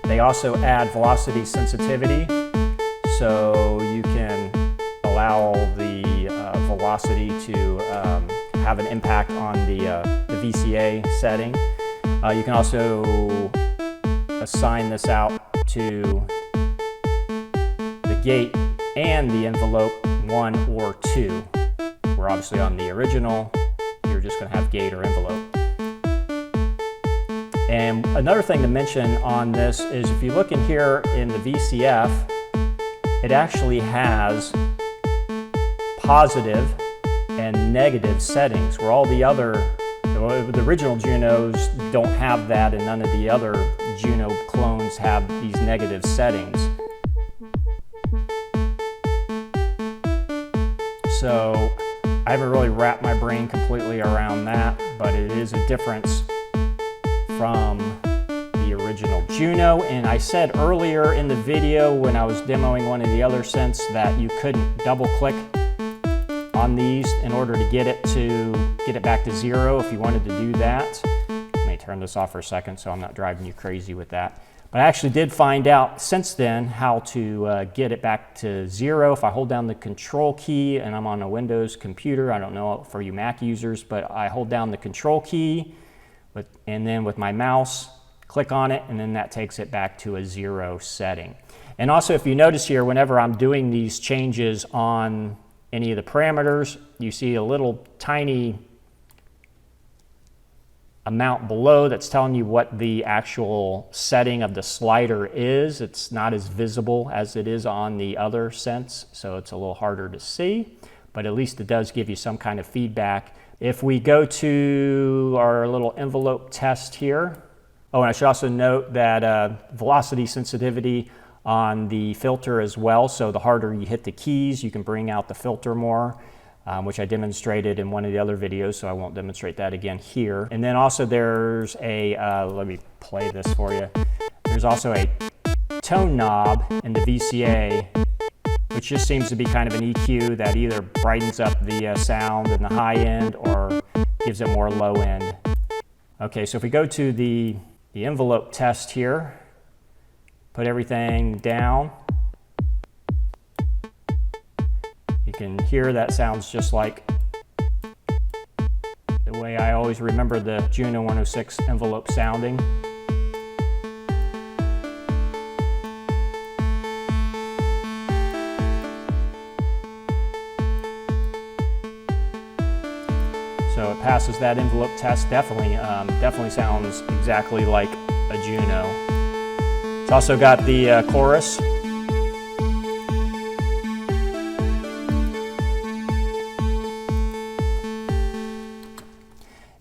They also add velocity sensitivity, so you can allow the velocity to have an impact on the VCA setting. You can also assign this out to the gate and the envelope 1 or 2. Where obviously on the original, you're just going to have gate or envelope. And another thing to mention on this is if you look in here in the VCF, it actually has positive and negative settings, where all the other, the original Junos don't have that, and none of the other Juno clones have these negative settings. So I haven't really wrapped my brain completely around that, but it is a difference from the original Juno. And I said earlier in the video when I was demoing one of the other synths that you couldn't double click on these in order to get it back to 0 if you wanted to do that. Let me turn this off for a second so I'm not driving you crazy with that. But I actually did find out since then how to get it back to 0. If I hold down the control key, and I'm on a Windows computer, I don't know for you Mac users, but I hold down the control key and then with my mouse, click on it, and then that takes it back to a 0 setting. And also, if you notice here, whenever I'm doing these changes on any of the parameters, you see a little tiny amount below that's telling you what the actual setting of the slider is. It's not as visible as it is on the other synths, so it's a little harder to see, but at least it does give you some kind of feedback. If we go to our little envelope test here, oh, and I should also note that velocity sensitivity on the filter as well, so the harder you hit the keys, you can bring out the filter more, which I demonstrated in one of the other videos, so I won't demonstrate that again here. And then also there's a, let me play this for you. There's also a tone knob in the VCA, which just seems to be kind of an EQ that either brightens up the sound in the high end or gives it more low end. Okay, so if we go to the envelope test here, put everything down, you can hear that sounds just like the way I always remember the Juno 106 envelope sounding. So it passes that envelope test. Definitely sounds exactly like a Juno. It's also got the chorus.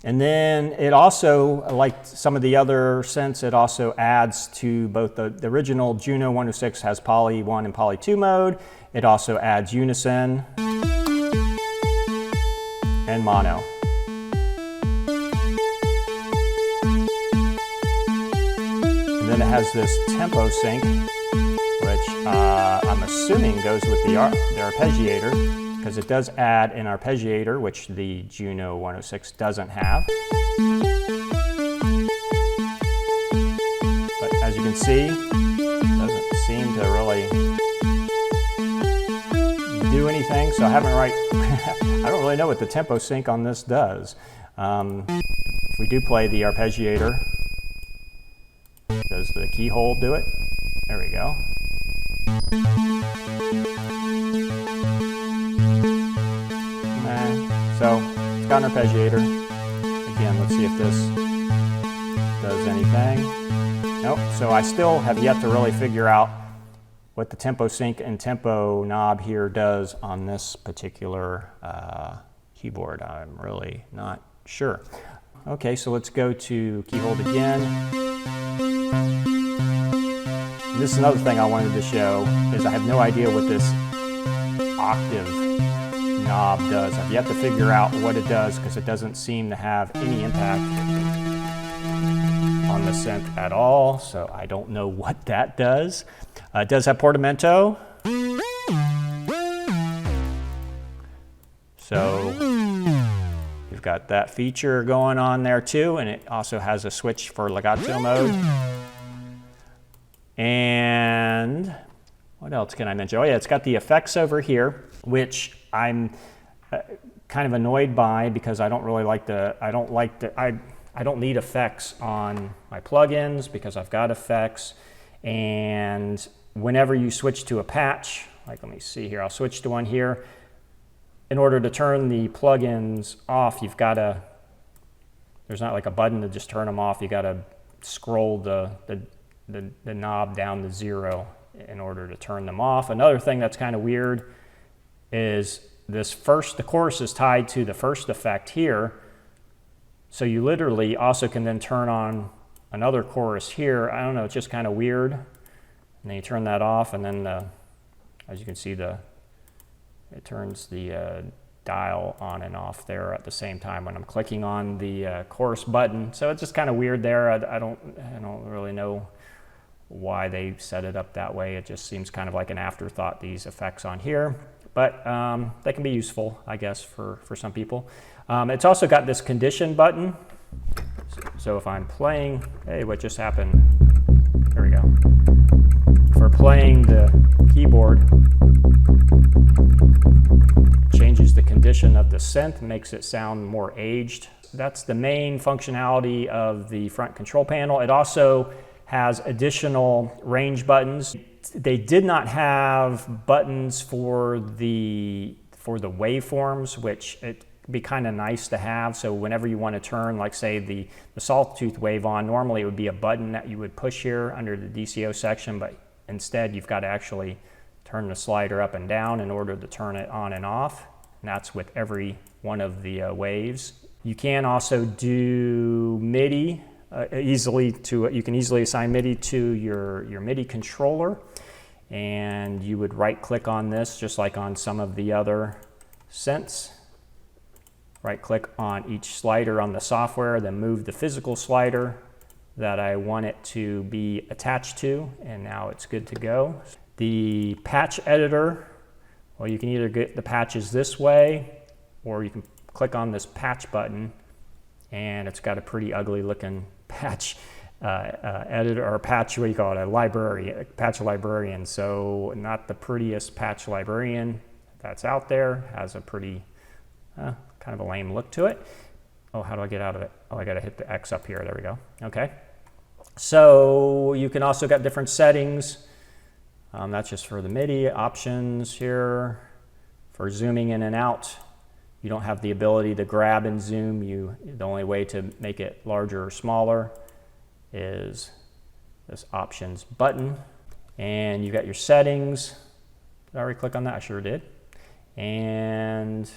And then it also, like some of the other synths, it also adds to both the original Juno 106 has Poly 1 and Poly 2 mode. It also adds unison and mono. And then it has this tempo sync, which I'm assuming goes with the arpeggiator, because it does add an arpeggiator, which the Juno 106 doesn't have. But as you can see, it doesn't seem to really do anything, so I don't really know what the tempo sync on this does. If we do play the arpeggiator, does the keyhole do it? There we go. So it's got an arpeggiator. Again, let's see if this does anything. Nope. So I still have yet to really figure out what the tempo sync and tempo knob here does on this particular keyboard. I'm really not sure. Okay, so let's go to keyhold again. And this is another thing I wanted to show, is I have no idea what this octave knob does. I've yet to figure out what it does, because it doesn't seem to have any impact on the synth at all, so I don't know what that does. It does have portamento, so you've got that feature going on there too, and it also has a switch for legato mode. And what else can I mention? Oh yeah, it's got the effects over here, which I'm kind of annoyed by, because I don't really like I don't need effects on my plugins, because I've got effects. And whenever you switch to a patch, like let me see here, I'll switch to one here. In order to turn the plugins off, you've got to, there's not like a button to just turn them off. You got to scroll the knob down to 0 in order to turn them off. Another thing that's kind of weird is the chorus is tied to the first effect here. So you literally also can then turn on another chorus here. I don't know, it's just kind of weird. And then you turn that off, and then as you can see, it turns the dial on and off there at the same time when I'm clicking on the chorus button. So it's just kind of weird there. I don't really know why they set it up that way. It just seems kind of like an afterthought, these effects on here. But they can be useful, I guess, for some people. It's also got this condition button. So if I'm playing, hey, what just happened? There we go. For playing the keyboard, changes the condition of the synth, makes it sound more aged. That's the main functionality of the front control panel. It also has additional range buttons. They did not have buttons for the waveforms, which it'd be kind of nice to have. So whenever you want to turn, like say the sawtooth wave on, normally it would be a button that you would push here under the DCO section, but instead you've got to actually turn the slider up and down in order to turn it on and off. And that's with every one of the waves. You can also do MIDI. You can easily assign MIDI to your MIDI controller, and you would right click on this just like on some of the other synths. Right click on each slider on the software, then move the physical slider that I want it to be attached to, and now it's good to go. The patch editor, well, you can either get the patches this way, or you can click on this patch button, and it's got a pretty ugly looking patch editor, or patch, what do you call it, a library, a patch librarian. So not the prettiest patch librarian that's out there, has a pretty kind of a lame look to it. Oh, how do I get out of it? Oh, I gotta hit the X up here, there we go. Okay, so you can also get different settings. That's just for the MIDI options here. For zooming in and out, you don't have the ability to grab and zoom. The only way to make it larger or smaller is this options button. And you got your settings. Did I already click on that? I sure did. And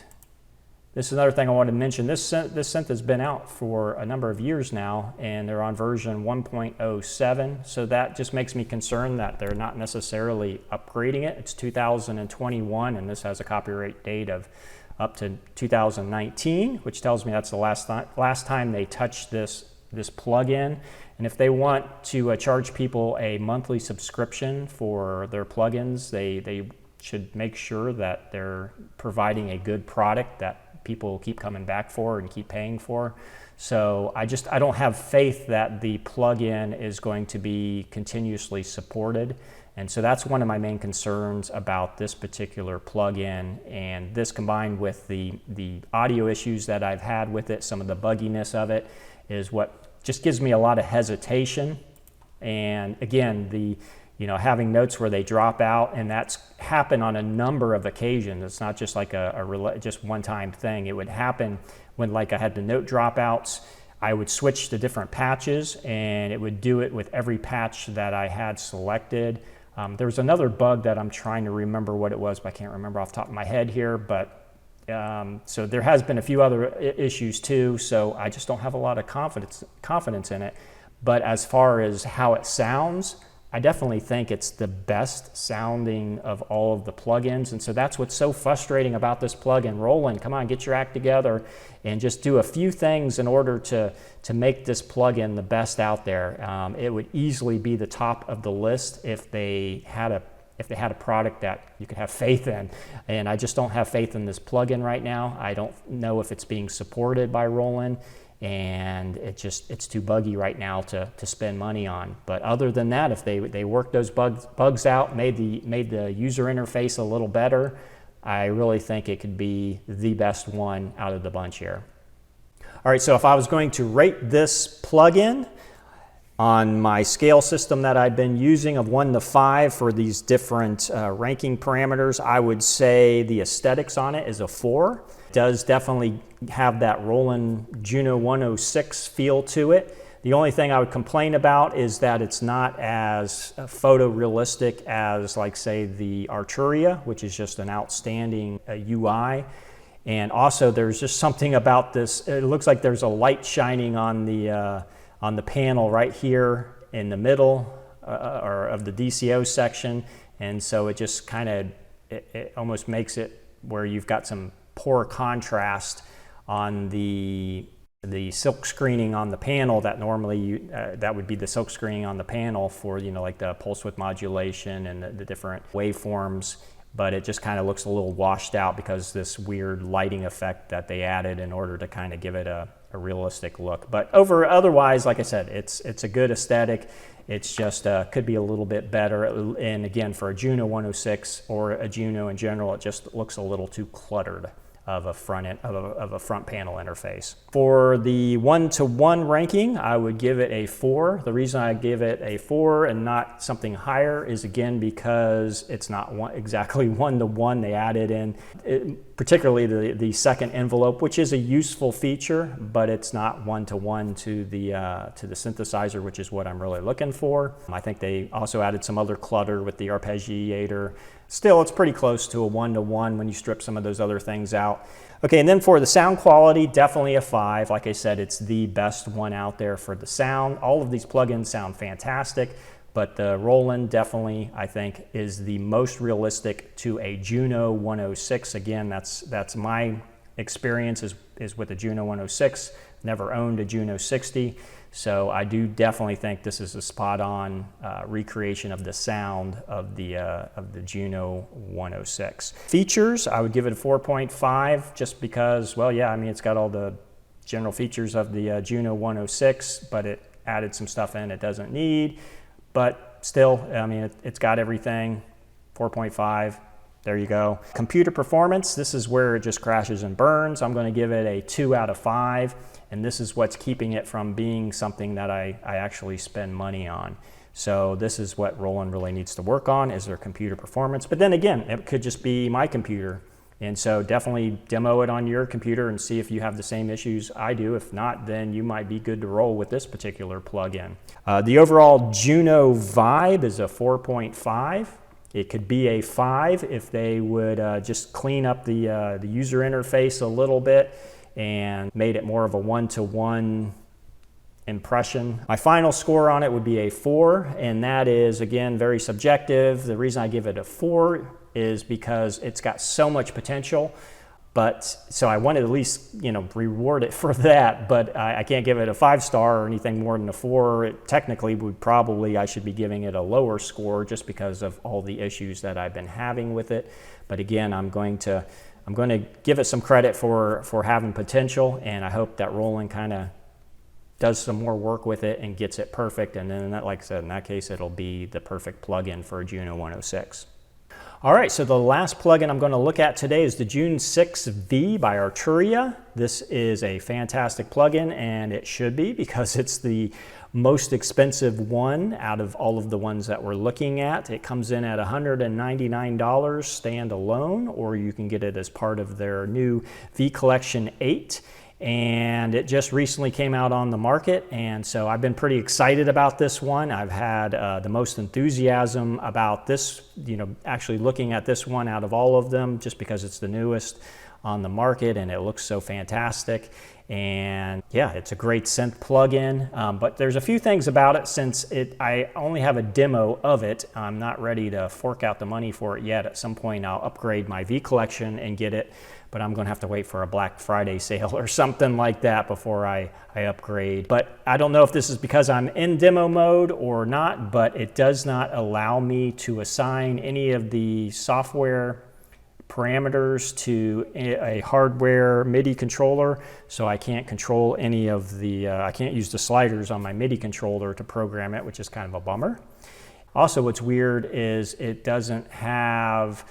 this is another thing I wanted to mention. This synth has been out for a number of years now, and they're on version 1.07. So that just makes me concerned that they're not necessarily upgrading it. It's 2021, and this has a copyright date of up to 2019, which tells me that's the last time they touched this plugin. And if they want to charge people a monthly subscription for their plugins, they should make sure that they're providing a good product that people keep coming back for and keep paying for. So I don't have faith that the plugin is going to be continuously supported. And so that's one of my main concerns about this particular plugin. And this, combined with the audio issues that I've had with it, some of the bugginess of it, is what just gives me a lot of hesitation. And again, having notes where they drop out, and that's happened on a number of occasions. It's not just like just one-time thing. It would happen when, like, I had the note dropouts. I would switch to different patches, and it would do it with every patch that I had selected. There was another bug that I'm trying to remember what it was, but I can't remember off the top of my head here. But so there has been a few other issues too. So I just don't have a lot of confidence in it. But as far as how it sounds, I definitely think it's the best sounding of all of the plugins. And so that's what's so frustrating about this plugin. Roland, come on, get your act together and just do a few things in order to make this plugin the best out there. It would easily be the top of the list if they had a product that you could have faith in. And I just don't have faith in this plugin right now. I don't know if it's being supported by Roland, and it's too buggy right now to spend money on. But other than that, if they work those bugs out, made the user interface a little better, I really think it could be the best one out of the bunch here. All right, so if I was going to rate this plugin on my scale system that I've been using of 1 to 5 for these different ranking parameters, I would say the aesthetics on it is a 4. It does definitely have that Roland Juno 106 feel to it. The only thing I would complain about is that it's not as photorealistic as, like, say, the Arturia, which is just an outstanding UI. And also there's just something about this, it looks like there's a light shining on the panel right here in the middle or of the DCO section. And so it just kind of, it almost makes it where you've got some poor contrast on the silk screening on the panel that normally that would be the silk screening on the panel for, like the pulse width modulation and the different waveforms. But it just kind of looks a little washed out because this weird lighting effect that they added in order to kind of give it a realistic look. But otherwise, like I said, it's a good aesthetic. It's just could be a little bit better. And again, for a Juno 106 or a Juno in general, it just looks a little too cluttered of a front panel interface. For the 1-to-1 ranking, I would give it a 4. The reason I give it a 4 and not something higher is, again, because it's not exactly 1-to-1. They added in particularly the second envelope, which is a useful feature, but it's not 1-to-1 to the synthesizer, which is what I'm really looking for. I think they also added some other clutter with the arpeggiator. Still, it's pretty close to a 1-to-1 when you strip some of those other things out. Okay, and then for the sound quality, definitely a 5. Like I said, it's the best one out there for the sound. All of these plugins sound fantastic, but the Roland definitely, I think, is the most realistic to a Juno 106. Again, that's my experience is with the Juno 106. Never owned a Juno 60, so I do definitely think this is a spot-on recreation of the sound of the Juno 106. Features, I would give it a 4.5 just because, well, yeah, I mean, it's got all the general features of the Juno 106, but it added some stuff in it doesn't need. But still, I mean, it's got everything. 4.5. There you go. Computer performance, this is where it just crashes and burns. I'm going to give it a 2 out of 5, and this is what's keeping it from being something that I actually spend money on. So this is what Roland really needs to work on, is their computer performance. But then again, it could just be my computer. And so definitely demo it on your computer and see if you have the same issues I do. If not, then you might be good to roll with this particular plugin. The overall Juno vibe is a 4.5. It could be a 5 if they would just clean up the user interface a little bit and made it more of a one-to-one impression. My final score on it would be a 4, and that is, again, very subjective. The reason I give it a 4 is because it's got so much potential, but so I wanted to at least, you know, reward it for that, but I can't give it a 5-star or anything more than a 4. It technically would probably, I should be giving it a lower score just because of all the issues that I've been having with it. But again, I'm going to give it some credit for having potential, and I hope that Roland kind of does some more work with it and gets it perfect. And then, like I said, in that case, it'll be the perfect plugin for a Juno 106. All right, so the last plugin I'm going to look at today is the June 6V by Arturia. This is a fantastic plugin, and it should be because it's the most expensive one out of all of the ones that we're looking at. It comes in at $199 standalone, or you can get it as part of their new V Collection 8. And it just recently came out on the market, and so I've been pretty excited about this one. I've had the most enthusiasm about this, you know, actually looking at this one out of all of them, just because it's the newest on the market and it looks so fantastic. And yeah, it's a great synth plugin, but there's a few things about it. Since I only have a demo of it, I'm not ready to fork out the money for it yet. At some point I'll upgrade my V Collection and get it, but I'm gonna have to wait for a Black Friday sale or something like that before I upgrade. But I don't know if this is because I'm in demo mode or not, but it does not allow me to assign any of the software parameters to a hardware MIDI controller, so I can't control any of the, I can't use the sliders on my MIDI controller to program it, which is kind of a bummer. Also, what's weird is it doesn't have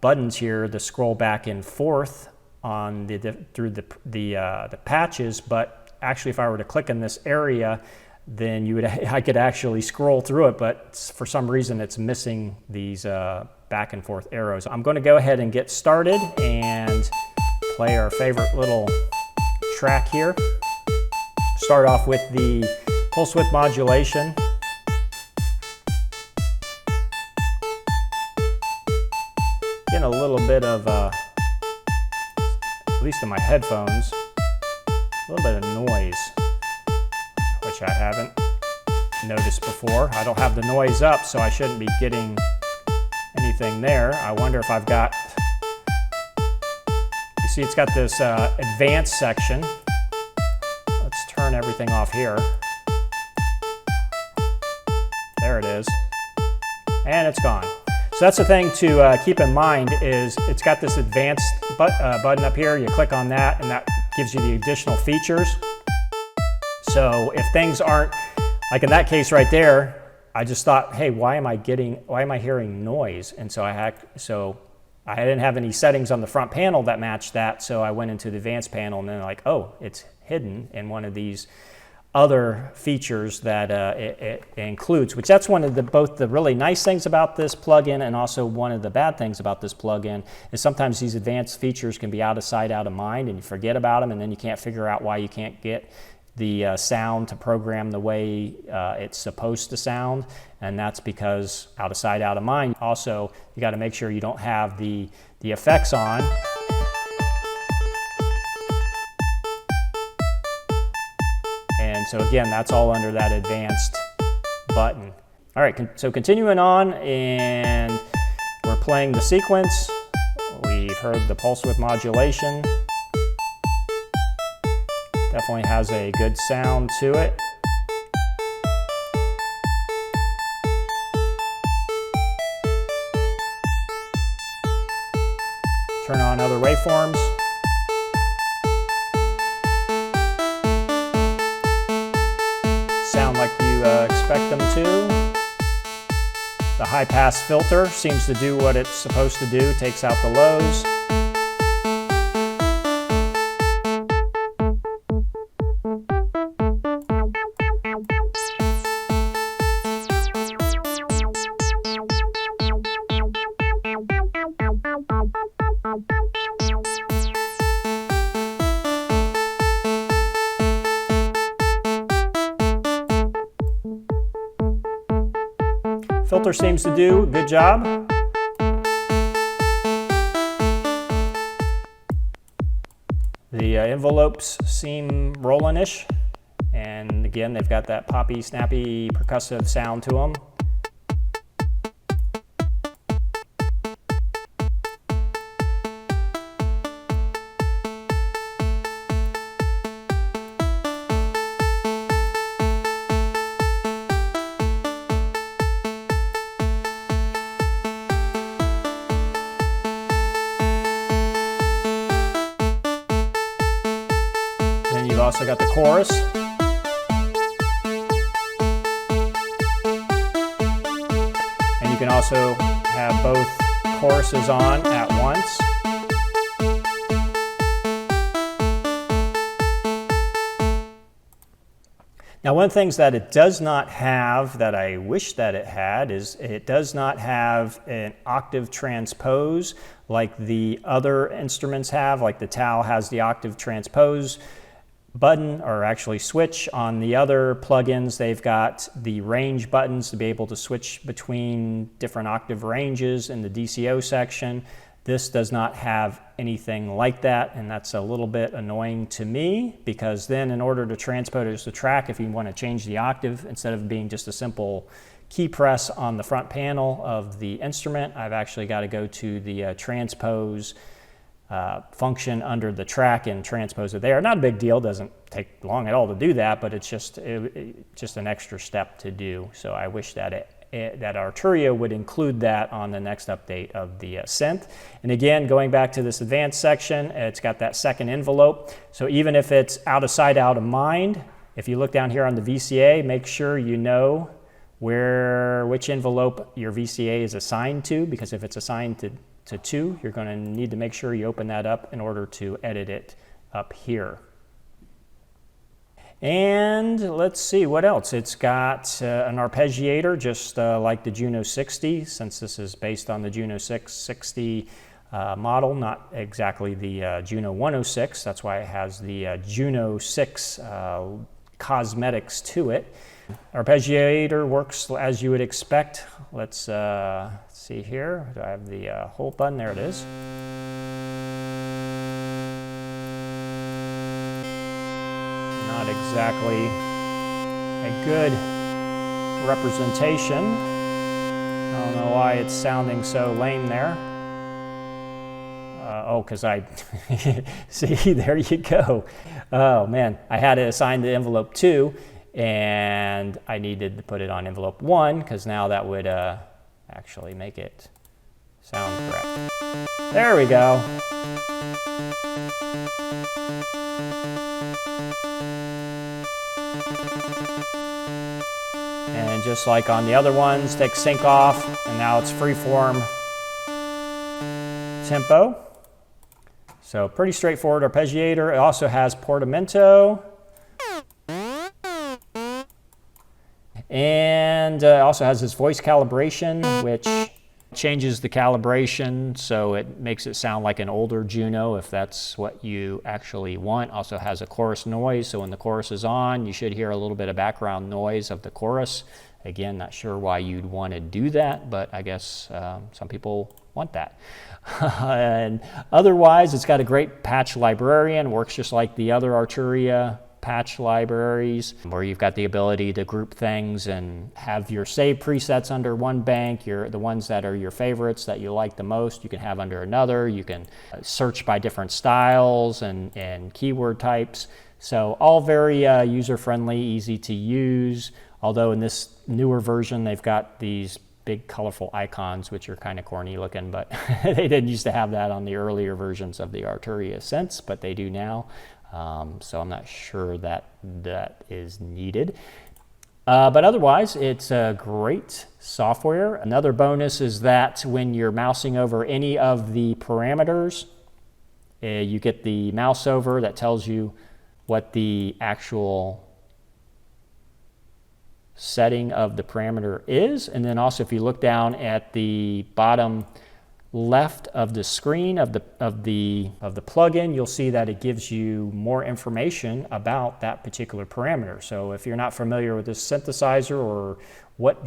buttons here to scroll back and forth on through the patches, but actually if I were to click in this area, then I could actually scroll through it, but for some reason it's missing these back and forth arrows. I'm going to go ahead and get started and play our favorite little track here. Start off with the pulse width modulation. Getting a little bit of, at least in my headphones, a little bit of noise, which I haven't noticed before. I don't have the noise up, so I shouldn't be getting anything there. I wonder if I've got, you see it's got this advanced section. Let's turn everything off here. There it is. And it's gone. So that's the thing to keep in mind is it's got this advanced button up here. You click on that and that gives you the additional features. So if things aren't, like in that case right there, I just thought, hey, why am I hearing noise? And so I didn't have any settings on the front panel that matched that, so I went into the advanced panel and then like, oh, it's hidden in one of these other features that it includes, which that's one of both the really nice things about this plugin and also one of the bad things about this plugin is sometimes these advanced features can be out of sight, out of mind, and you forget about them, and then you can't figure out why you can't get the sound to program the way it's supposed to sound, and that's because out of sight, out of mind. Also, you got to make sure you don't have the effects on. And so again, that's all under that advanced button. All right, so continuing on, and we're playing the sequence. We've heard the pulse width modulation. Definitely has a good sound to it. Turn on other waveforms. Sound like you expect them to. The high pass filter seems to do what it's supposed to do, takes out the lows. Filter seems to do a good job. The envelopes seem Roland-ish, and again they've got that poppy, snappy, percussive sound to them. You've also got the chorus. And you can also have both choruses on at once. Now, one of the things that it does not have that I wish that it had is it does not have an octave transpose like the other instruments have, like the TAL has the octave transpose button, or actually switch. On the other plugins, they've got the range buttons to be able to switch between different octave ranges in the DCO section. This does not have anything like that, and that's a little bit annoying to me, because then in order to transpose the track, if you want to change the octave, instead of being just a simple key press on the front panel of the instrument, I've actually got to go to the transpose function under the track and transpose it there. Not a big deal, doesn't take long at all to do that, but it's just an extra step to do. So I wish that that Arturia would include that on the next update of the synth. And again, going back to this advanced section, it's got that second envelope. So even if it's out of sight, out of mind, if you look down here on the VCA, make sure you know which envelope your VCA is assigned to, because if it's assigned to 2, you're going to need to make sure you open that up in order to edit it up here. And let's see what else. It's got an arpeggiator, just like the Juno 60, since this is based on the Juno 660 model, not exactly the Juno 106. That's why it has the Juno 6 cosmetics to it. Arpeggiator works as you would expect. Let's see here. Do I have the hold button? There it is. Not exactly a good representation. I don't know why it's sounding so lame there. Oh, because I, see, there you go. Oh man, I had it assigned to envelope 2, and I needed to put it on envelope 1, because now that would actually make it sound correct. There we go. And just like on the other ones, take sync off, and now it's freeform tempo. So pretty straightforward arpeggiator. It also has portamento. And also has this voice calibration, which changes the calibration so it makes it sound like an older Juno if that's what you actually want. Also has a chorus noise, so when the chorus is on, you should hear a little bit of background noise of the chorus. Again, not sure why you'd want to do that, but I guess some people want that. And otherwise, it's got a great patch librarian, works just like the other Arturia patch libraries, where you've got the ability to group things and have your save presets under one bank, the ones that are your favorites that you like the most, you can have under another. You can search by different styles and keyword types. So all very user-friendly, easy to use, although in this newer version they've got these big colorful icons, which are kind of corny looking, but they didn't used to have that on the earlier versions of the Arturia synths, but they do now. So I'm not sure that that is needed. But otherwise, it's a great software. Another bonus is that when you're mousing over any of the parameters, you get the mouse over that tells you what the actual setting of the parameter is. And then also, if you look down at the bottom left of the screen of the plugin, you'll see that it gives you more information about that particular parameter. So if you're not familiar with this synthesizer or what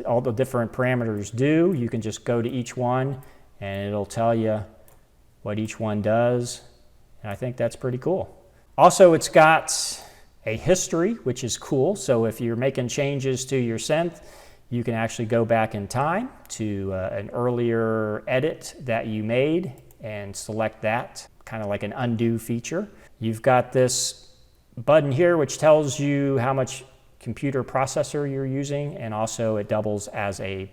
all the different parameters do, you can just go to each one and it'll tell you what each one does. And I think that's pretty cool. Also, it's got a history, which is cool. So if you're making changes to your synth, you can actually go back in time to an earlier edit that you made and select that, kind of like an undo feature. You've got this button here which tells you how much computer processor you're using, and also it doubles as a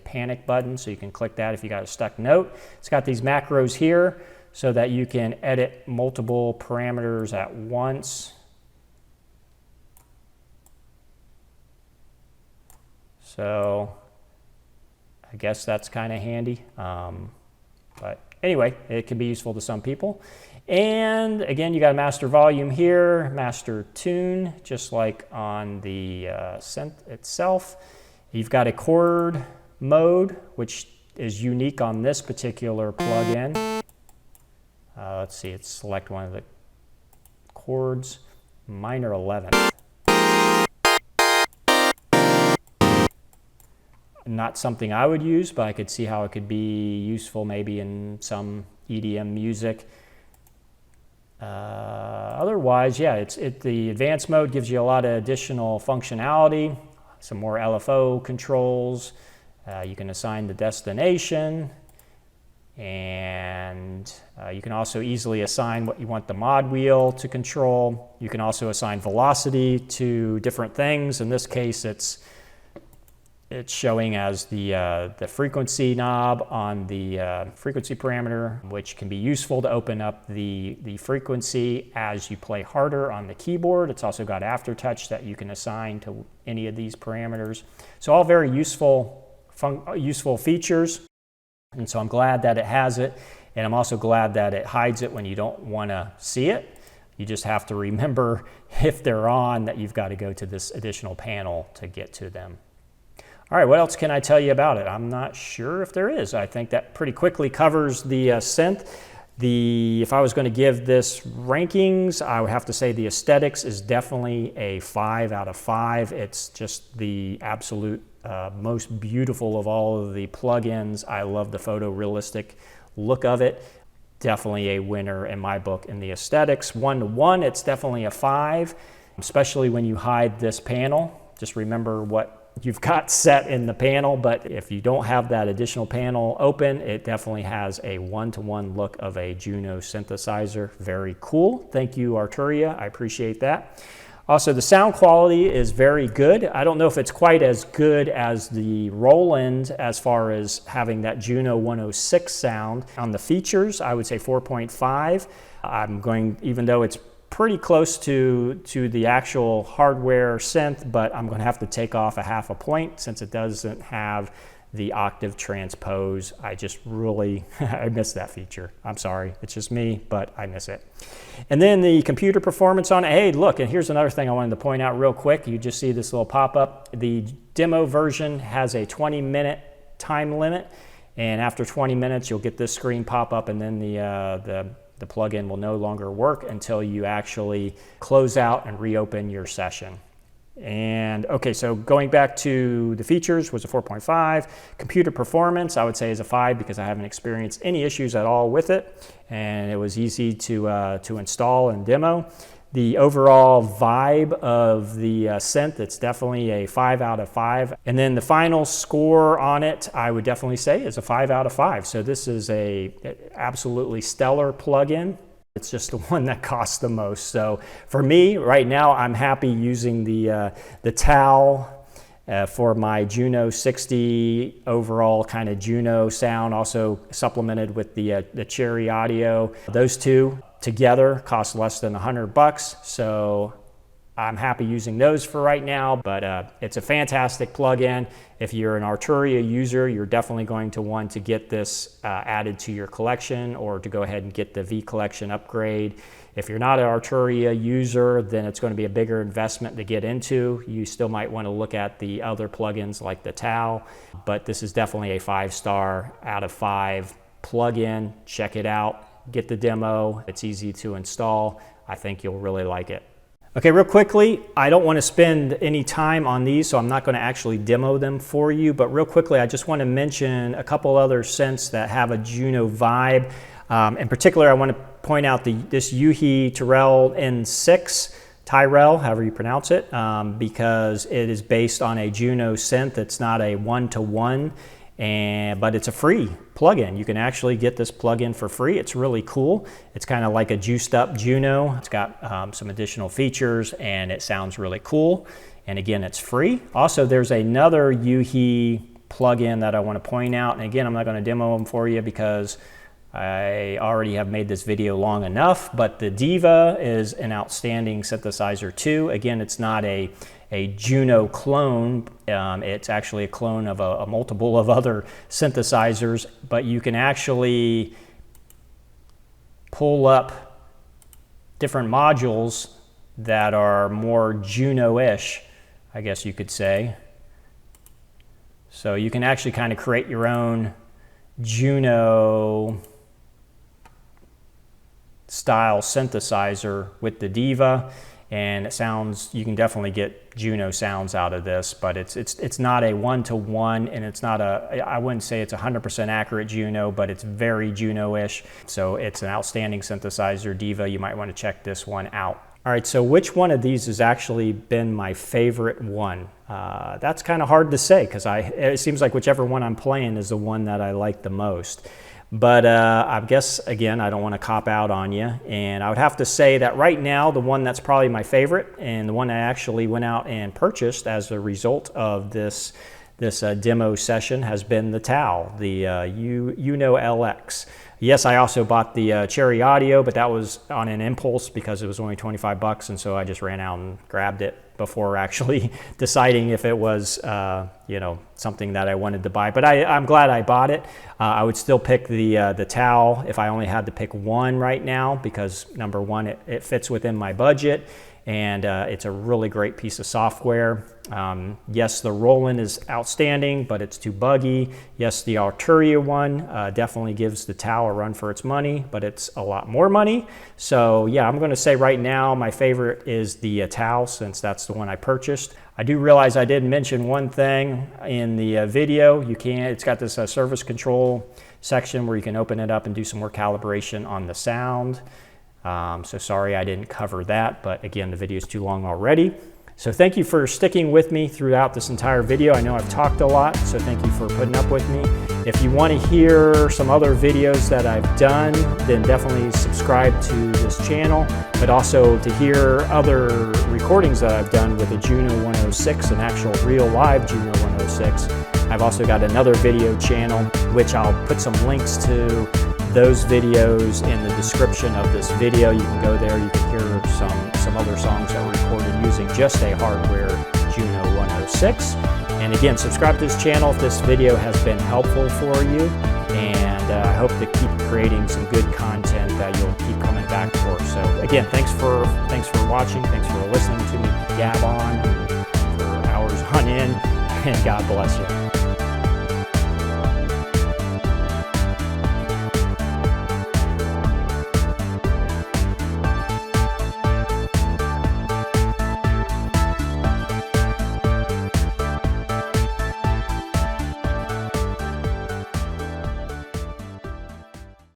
panic button, so you can click that if you got a stuck note. It's got these macros here so that you can edit multiple parameters at once. So I guess that's kind of handy. But anyway, it can be useful to some people. And again, you got a master volume here, master tune, just like on the synth itself. You've got a chord mode, which is unique on this particular plugin. Let's see, let's select one of the chords, minor 11. Not something I would use, but I could see how it could be useful maybe in some EDM music. Otherwise, yeah, the advanced mode gives you a lot of additional functionality, some more LFO controls. You can assign the destination, and you can also easily assign what you want the mod wheel to control. You can also assign velocity to different things. In this case, it's showing as the frequency knob on the frequency parameter, which can be useful to open up the frequency as you play harder on the keyboard. It's also got aftertouch that you can assign to any of these parameters. So all very useful features. And so I'm glad that it has it. And I'm also glad that it hides it when you don't want to see it. You just have to remember, if they're on, that you've got to go to this additional panel to get to them. All right, what else can I tell you about it? I'm not sure if there is. I think that pretty quickly covers the synth. If I was going to give this rankings, I would have to say the aesthetics is definitely a 5 out of 5. It's just the absolute most beautiful of all of the plugins. I love the photorealistic look of it. Definitely a winner in my book in the aesthetics. 1-to-1, it's definitely a 5, especially when you hide this panel. Just remember what you've got set in the panel, but if you don't have that additional panel open, it definitely has a 1-to-1 look of a Juno synthesizer. Very cool. Thank you, Arturia. I appreciate that. Also, the sound quality is very good. I don't know if it's quite as good as the Roland as far as having that Juno 106 sound. On the features, I would say 4.5. I'm going, even though it's pretty close to the actual hardware synth, but I'm going to have to take off a half a point since it doesn't have the octave transpose. I just really, I miss that feature. I'm sorry, it's just me, but I miss it. And then the computer performance on it. Hey, look, and here's another thing I wanted to point out real quick. You just see this little pop-up. The demo version has a 20-minute time limit, and after 20 minutes, you'll get this screen pop up, and then the plugin will no longer work until you actually close out and reopen your session. And okay, so going back to the features was a 4.5. Computer performance, I would say, is a 5 because I haven't experienced any issues at all with it, and it was easy to install and demo. The overall vibe of the synth, it's definitely a 5 out of 5. And then the final score on it, I would definitely say, is a 5 out of 5. So this is a absolutely stellar plugin. It's just the one that costs the most. So for me, right now, I'm happy using the TAL for my Juno 60 overall kind of Juno sound, also supplemented with the Cherry audio. Those two together cost less than $100, so I'm happy using those for right now, but it's a fantastic plugin. If you're an Arturia user, you're definitely going to want to get this added to your collection, or to go ahead and get the V collection upgrade. If you're not an Arturia user, then it's going to be a bigger investment to get into. You still might want to look at the other plugins like the TAL, but this is definitely a 5-star out of 5 plugin. Check it out, get the demo. It's easy to install. I think you'll really like it. Okay, real quickly, I don't want to spend any time on these, so I'm not going to actually demo them for you, but real quickly, I just want to mention a couple other synths that have a Juno vibe. In particular, I want to point out this Yuhi Tyrell N6, Tyrell, however you pronounce it, because it is based on a Juno synth. It's not a one-to-one, but it's a free plugin. You can actually get this plugin for free. It's really cool. It's kind of like a juiced up Juno. It's got some additional features, and it sounds really cool. And again, it's free. Also, there's another Yuhi plugin that I want to point out. And again, I'm not going to demo them for you because I already have made this video long enough, but the Diva is an outstanding synthesizer too. Again, it's not a Juno clone. It's actually a clone of a multiple of other synthesizers, but you can actually pull up different modules that are more Juno-ish, I guess you could say. So you can actually kind of create your own Juno style synthesizer with the Diva, and it sounds, you can definitely get Juno sounds out of this, but it's not a one-to-one, and it's not I wouldn't say it's 100% accurate Juno, but it's very Juno-ish. So it's an outstanding synthesizer, Diva. You might want to check this one out. All right, so which one of these has actually been my favorite one? That's kind of hard to say, because it seems like whichever one I'm playing is the one that I like the most. But I guess, again, I don't want to cop out on you. And I would have to say that right now, the one that's probably my favorite, and the one I actually went out and purchased as a result of this demo session, has been the TAL, the U-NO-LX. Yes, I also bought the Cherry audio, but that was on an impulse because it was only 25 bucks, and so I just ran out and grabbed it before actually deciding if it was you know, something that I wanted to buy. But I'm glad I bought it. I would still pick the TAL if I only had to pick one right now, because number one, it fits within my budget, and it's a really great piece of software. Yes, the Roland is outstanding, but it's too buggy. Yes, the Arturia one definitely gives the TAL a run for its money, but it's a lot more money. So yeah, I'm going to say right now my favorite is the TAL, since that's the one I purchased. I do realize I did mention one thing in the video. It's got this service control section where you can open it up and do some more calibration on the sound. So sorry I didn't cover that, but again, the video is too long already. So thank you for sticking with me throughout this entire video. I know I've talked a lot, so thank you for putting up with me. If you want to hear some other videos that I've done, then definitely subscribe to this channel, but also to hear other recordings that I've done with a Juno 106, an actual real live Juno 106. I've also got another video channel, which I'll put some links to those videos in the description of this video. You can go there, you can hear some other songs that were recorded using just a hardware Juno 106. And again, subscribe to this channel if this video has been helpful for you, and I hope to keep creating some good content that you'll keep coming back for. So again, thanks for watching, thanks for listening to me gab on for hours on end, and God bless you.